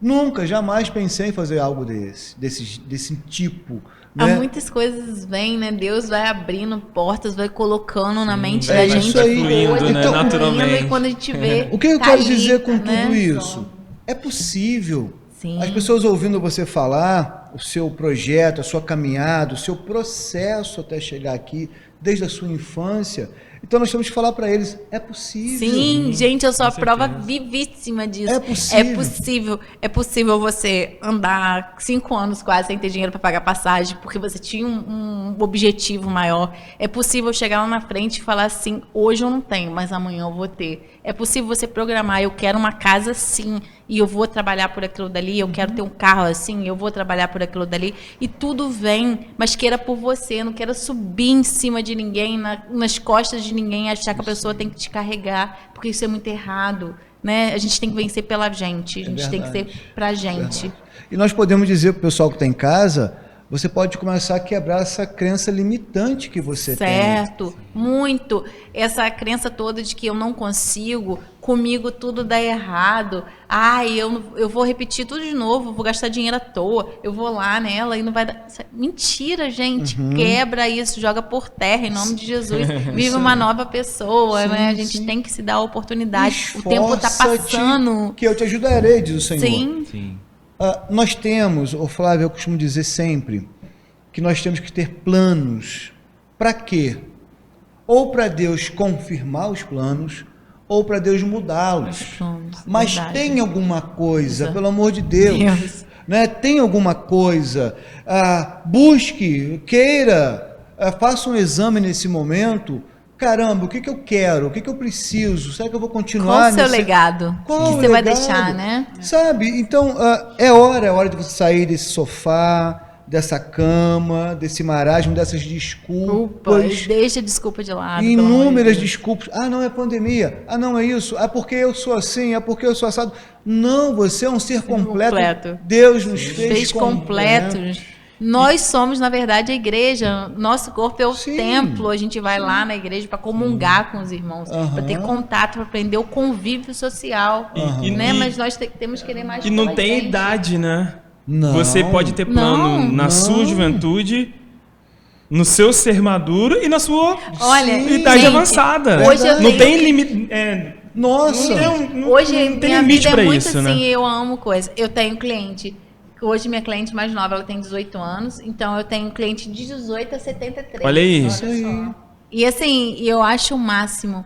Nunca, jamais pensei em fazer algo desse tipo. Né? Muitas coisas vêm, né? Deus vai abrindo portas, vai colocando na mente é da isso gente aí. Fluindo, né? Então, Naturalmente. E quando a gente vê. O que eu tá quero ali, dizer com né? tudo isso? É possível. Sim. As pessoas ouvindo você falar, o seu projeto, a sua caminhada, o seu processo até chegar aqui, desde a sua infância. Então nós temos que falar para eles, é possível. Sim, gente, eu sou a Com prova certeza. vivíssima disso. É possível. É possível você andar 5 anos quase sem ter dinheiro para pagar passagem, porque você tinha um objetivo maior. É possível chegar lá na frente e falar assim, hoje eu não tenho, mas amanhã eu vou ter. É possível você programar, eu quero uma casa assim, e eu vou trabalhar por aquilo dali, eu quero ter um carro assim, eu vou trabalhar por aquilo dali, e tudo vem, mas queira por você, não queira subir em cima de ninguém, nas costas de ninguém, achar que a pessoa tem que te carregar, porque isso é muito errado, né? A gente tem que vencer pela gente, a gente tem que ser pra gente. E nós podemos dizer para o pessoal que está em casa, você pode começar a quebrar essa crença limitante que você tem. Certo, muito. Essa crença toda de que eu não consigo, comigo tudo dá errado. Ai, eu vou repetir tudo de novo, vou gastar dinheiro à toa, eu vou lá nela e não vai dar. Mentira, gente. Quebra isso, joga por terra em nome de Jesus. Vive uma nova pessoa, Sim, né? A gente sim. tem que se dar a oportunidade. O tempo tá passando. Que eu te ajudarei, diz o Senhor. Sim. Sim. Nós temos, Flávio, eu costumo dizer sempre, que nós temos que ter planos. Para quê? Ou para Deus confirmar os planos, ou para Deus mudá-los. Mas Verdade. tem alguma coisa, Exato. pelo amor de Deus, né? Tem alguma coisa, busque, queira, faça um exame nesse momento, caramba, o que eu quero? O que eu preciso? Será que eu vou continuar? Qual o seu legado que você vai deixar, né? Sabe? Então, é hora de você sair desse sofá, dessa cama, desse marasmo, dessas desculpas. Deixa a desculpa de lado. Inúmeras desculpas. Ah, não, é pandemia. Ah, não, é isso. Ah, porque eu sou assim. Ah, porque eu sou assado. Não, você é um ser completo. Deus nos fez completos. Nós somos, na verdade, a igreja. Nosso corpo é o templo. A gente vai lá na igreja para comungar com os irmãos, para ter contato, para aprender o convívio social. Né? Mas nós temos que querer mais. E não tem idade, né? Não. Você pode ter plano na sua juventude, no seu ser maduro e na sua idade avançada. Hoje não tem limite. Nossa! Hoje não tem minha limite vida é pra muito isso, assim, né? eu amo coisa. Eu tenho cliente. Hoje minha cliente mais nova, ela tem 18 anos, então eu tenho cliente de 18 a 73. Olha aí. Isso aí. E assim, eu acho o máximo.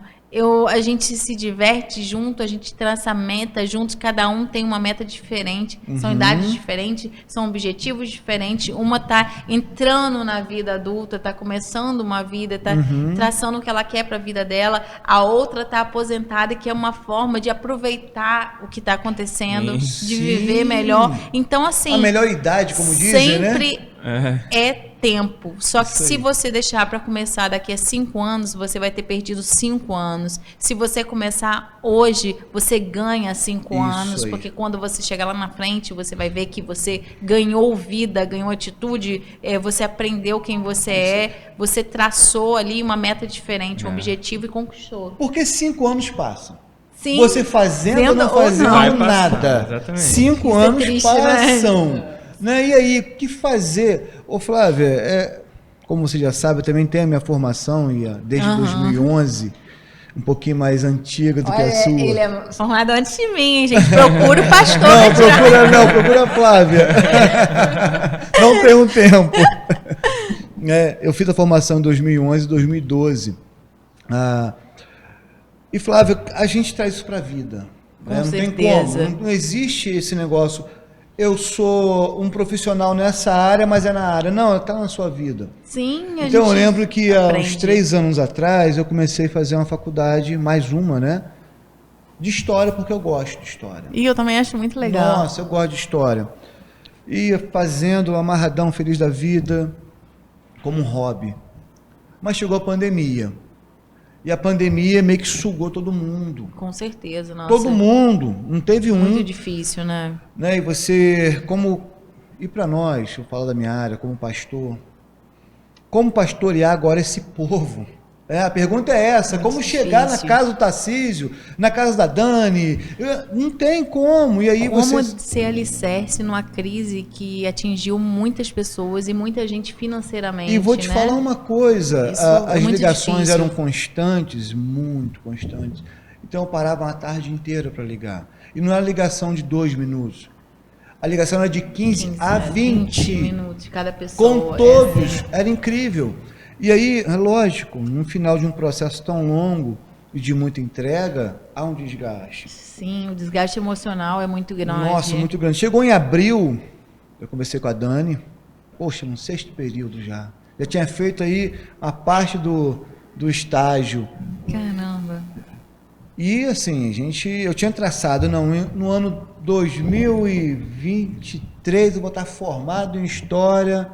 A gente se diverte junto, a gente traça meta juntos, cada um tem uma meta diferente, são idades diferentes, são objetivos diferentes. Uma tá entrando na vida adulta, tá começando uma vida, tá traçando o que ela quer para a vida dela. A outra tá aposentada, que é uma forma de aproveitar o que tá acontecendo, de viver melhor. Então, assim, a melhor idade, como dizem, né? Sempre é tempo. Só que se você deixar para começar daqui a 5 anos, você vai ter perdido 5 anos. Se você começar hoje, você ganha 5 anos, porque quando você chegar lá na frente, você vai ver que você ganhou vida, ganhou atitude, você aprendeu quem você é, você traçou ali uma meta diferente, um objetivo e conquistou. Porque 5 anos passam. Sim. Você fazendo ou não fazendo nada. Exatamente. 5 anos triste, passam. Né? E aí, o que fazer? Ô Flávia, como você já sabe, eu também tenho a minha formação desde 2011, um pouquinho mais antiga do que a sua. Ele é formado antes de mim, hein, gente? Procura o pastor. Procura a Flávia. Não tem um tempo. Eu fiz a formação em 2011 e 2012. E Flávia, a gente traz isso para a vida. Não certeza. Tem como. Não existe esse negócio. Eu sou um profissional nessa área, mas é na área. Não, está na sua vida. Sim, Então eu lembro que há uns 3 anos atrás eu comecei a fazer uma faculdade, mais uma, né? De história, porque eu gosto de história. E eu também acho muito legal. Nossa, eu gosto de história. Ia fazendo amarradão, feliz da vida, como um hobby. Mas chegou a pandemia. E a pandemia meio que sugou todo mundo. Com certeza, nossa. Todo mundo, não teve um. Muito difícil, né? E você, e para nós, eu falo da minha área, como pastor, como pastorear agora esse povo? A pergunta é essa, como chegar na casa do Tarcísio, na casa da Dani, não tem como. E aí como ser alicerce numa crise que atingiu muitas pessoas e muita gente financeiramente. E vou te falar uma coisa, as ligações difícil. eram constantes, muito constantes. Então eu parava uma tarde inteira para ligar. E não era ligação de 2 minutos. A ligação era de 15 a 20 minutos de cada pessoa. Com todos, era incrível. E aí, é lógico, no final de um processo tão longo e de muita entrega, há um desgaste. Sim, o desgaste emocional é muito grande. Nossa, muito grande. Chegou em abril, eu conversei com a Dani, poxa, no 6º período já. Já tinha feito aí a parte do estágio. Caramba. E assim, eu tinha traçado, no ano 2023 eu vou estar formado em História.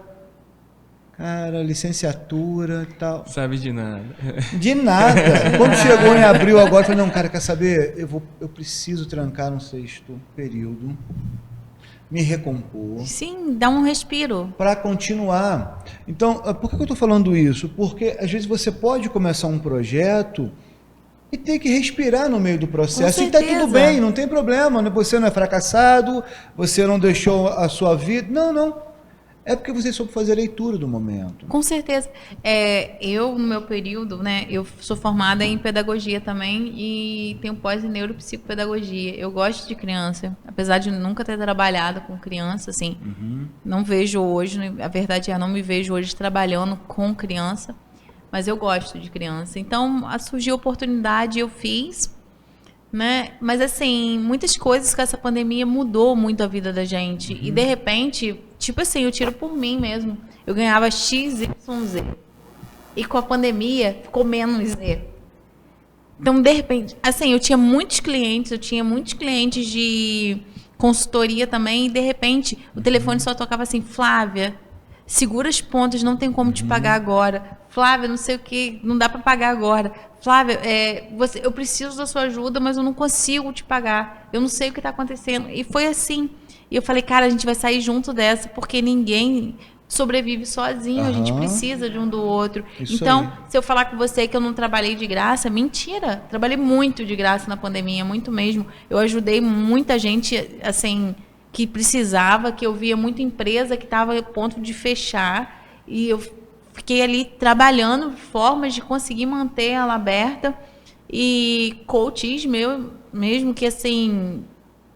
Cara, licenciatura e tal. Sabe de nada. De nada. Quando chegou em abril agora, eu falei, não, cara, quer saber? Eu preciso trancar no 6º período, me recompor. Sim, dá um respiro. Para continuar. Então, por que eu estou falando isso? Porque às vezes você pode começar um projeto e ter que respirar no meio do processo. E está tudo bem, não tem problema. Você não é fracassado, você não deixou a sua vida. Não. É porque você soube fazer a leitura do momento. Com certeza. Eu, no meu período, né, eu sou formada em pedagogia também e tenho pós em neuropsicopedagogia. Eu gosto de criança, apesar de nunca ter trabalhado com criança, assim, não vejo hoje, a verdade é, não me vejo hoje trabalhando com criança, mas eu gosto de criança. Então, surgiu a oportunidade, eu fiz, né? Mas assim, muitas coisas com essa pandemia mudou muito a vida da gente. E de repente, tipo assim, eu tiro por mim mesmo. Eu ganhava XYZ. e com a pandemia ficou menos, né? Então, de repente, assim, eu tinha muitos clientes de consultoria também, e de repente o telefone só tocava assim, Flávia, segura as pontas, não tem como te pagar agora. Flávia, não sei o que, não dá para pagar agora. Flávia, eu preciso da sua ajuda, mas eu não consigo te pagar. Eu não sei o que está acontecendo. E foi assim. E eu falei, cara, a gente vai sair junto dessa, porque ninguém sobrevive sozinho, a gente precisa de um do outro. Então, se eu falar com você que eu não trabalhei de graça, mentira. Trabalhei muito de graça na pandemia, muito mesmo. Eu ajudei muita gente, assim, que precisava, que eu via muita empresa que estava a ponto de fechar, e eu fiquei ali trabalhando formas de conseguir manter ela aberta. E coaches mesmo que, assim,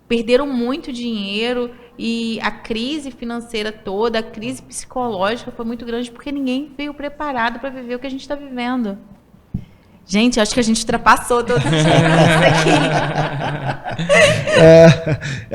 perderam muito dinheiro, e a crise financeira toda, a crise psicológica foi muito grande, porque ninguém veio preparado para viver o que a gente está vivendo. Gente, acho que a gente ultrapassou todos os aqui.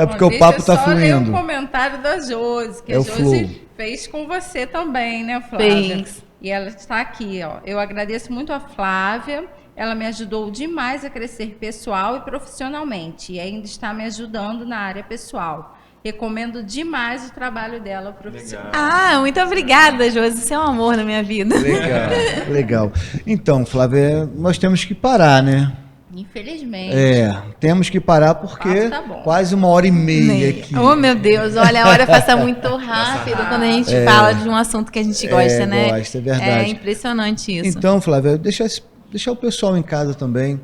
Porque o papo está fluindo. Deixa eu só ler um comentário da Josi, que a Josi fez com você também, né, Flávia? Fez. E ela está aqui, ó. Eu agradeço muito a Flávia. Ela me ajudou demais a crescer pessoal e profissionalmente, e ainda está me ajudando na área pessoal. Recomendo demais o trabalho dela profissional. Muito obrigada, Josi. Você é um amor na minha vida. Legal. Então, Flávia, nós temos que parar, né? Infelizmente. Temos que parar porque quase 1h30 aqui. Oh, meu Deus. Olha, a hora passa muito rápido quando a gente fala de um assunto que a gente gosta, né? Gosta, é verdade. É impressionante isso. Então, Flávia, deixar o pessoal em casa também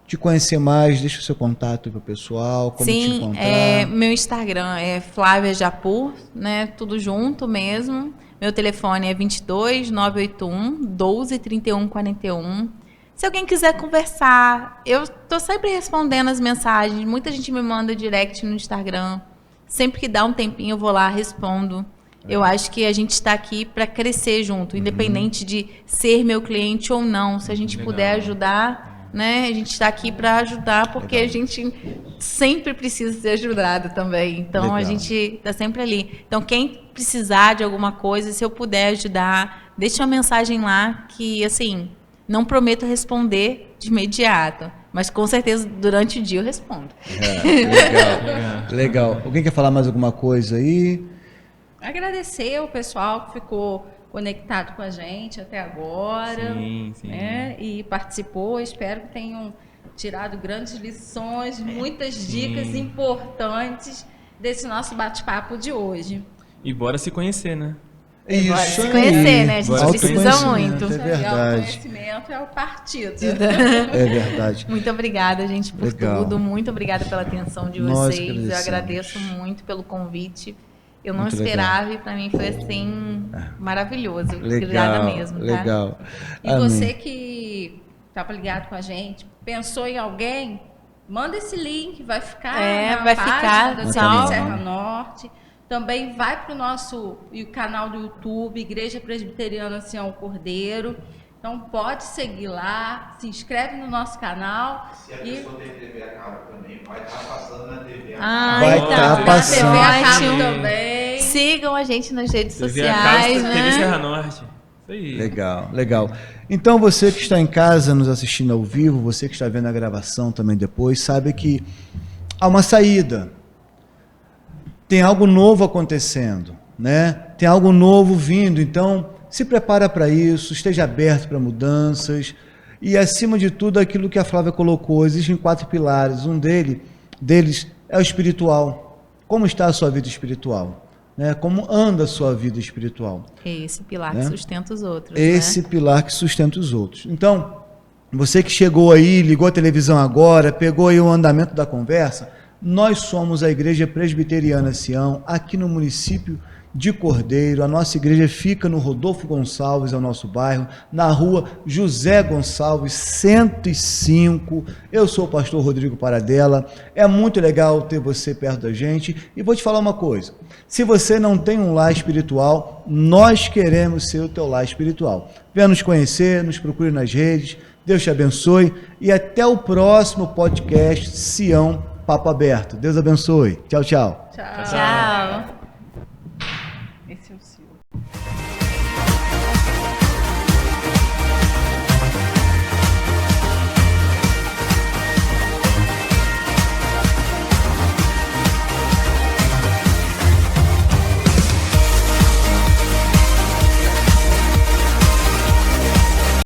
te conhecer mais, deixa o seu contato para o pessoal, como te encontrar. Meu Instagram é Flávia Japur, né? Tudo junto mesmo. Meu telefone é 22 981 12 31 41. Se alguém quiser conversar, eu estou sempre respondendo as mensagens. Muita gente me manda direct no Instagram. Sempre que dá um tempinho eu vou lá, respondo. Eu acho que a gente está aqui para crescer junto, independente de ser meu cliente ou não. Se a gente puder ajudar, né? A gente está aqui para ajudar, porque a gente sempre precisa ser ajudado também. Então, a gente está sempre ali. Então, quem precisar de alguma coisa, se eu puder ajudar, deixe uma mensagem lá que, assim, não prometo responder de imediato, mas com certeza durante o dia eu respondo. Legal. Alguém quer falar mais alguma coisa aí? Agradecer o pessoal que ficou conectado com a gente até agora, sim. Né? E participou. Espero que tenham tirado grandes lições, muitas dicas importantes desse nosso bate-papo de hoje. E bora se conhecer, né? Bora se conhecer, né? A gente precisa muito. É verdade. O conhecimento é o partido. É verdade. Muito obrigada, gente, por tudo. Muito obrigada pela atenção de vocês. Eu agradeço muito pelo convite. Eu não esperava e para mim foi assim maravilhoso. Obrigada mesmo. Tá? Legal. E você que estava ligado com a gente, pensou em alguém, manda esse link, vai ficar na página da Serra Norte. Também vai para o nosso canal do YouTube, Igreja Presbiteriana Sião Cordeiro. Então pode seguir lá, se inscreve no nosso canal. Se a pessoa tem TV a cabo também, vai estar passando na TV a cabo. Vai estar passando. TV a cabo também. Sigam a gente nas redes sociais, né? TV Serra Norte. Isso aí. Legal. Então você que está em casa nos assistindo ao vivo, você que está vendo a gravação também depois, sabe que há uma saída. Tem algo novo acontecendo, né? Tem algo novo vindo, então se prepara para isso, esteja aberto para mudanças e, acima de tudo, aquilo que a Flávia colocou, existem 4 pilares. Um deles é o espiritual. Como está a sua vida espiritual? Né? Como anda a sua vida espiritual? É esse pilar que sustenta os outros. Esse pilar que sustenta os outros. Então, você que chegou aí, ligou a televisão agora, pegou aí o andamento da conversa, nós somos a Igreja Presbiteriana Sião, aqui no município de Cordeiro. A nossa igreja fica no Rodolfo Gonçalves, é o nosso bairro, na rua José Gonçalves, 105. Eu sou o pastor Rodrigo Paradella. É muito legal ter você perto da gente. E vou te falar uma coisa, se você não tem um lar espiritual, nós queremos ser o teu lar espiritual. Venha nos conhecer, nos procure nas redes. Deus te abençoe e até o próximo podcast Sião Papo Aberto. Deus abençoe. Tchau. Tchau. Esse é o seu.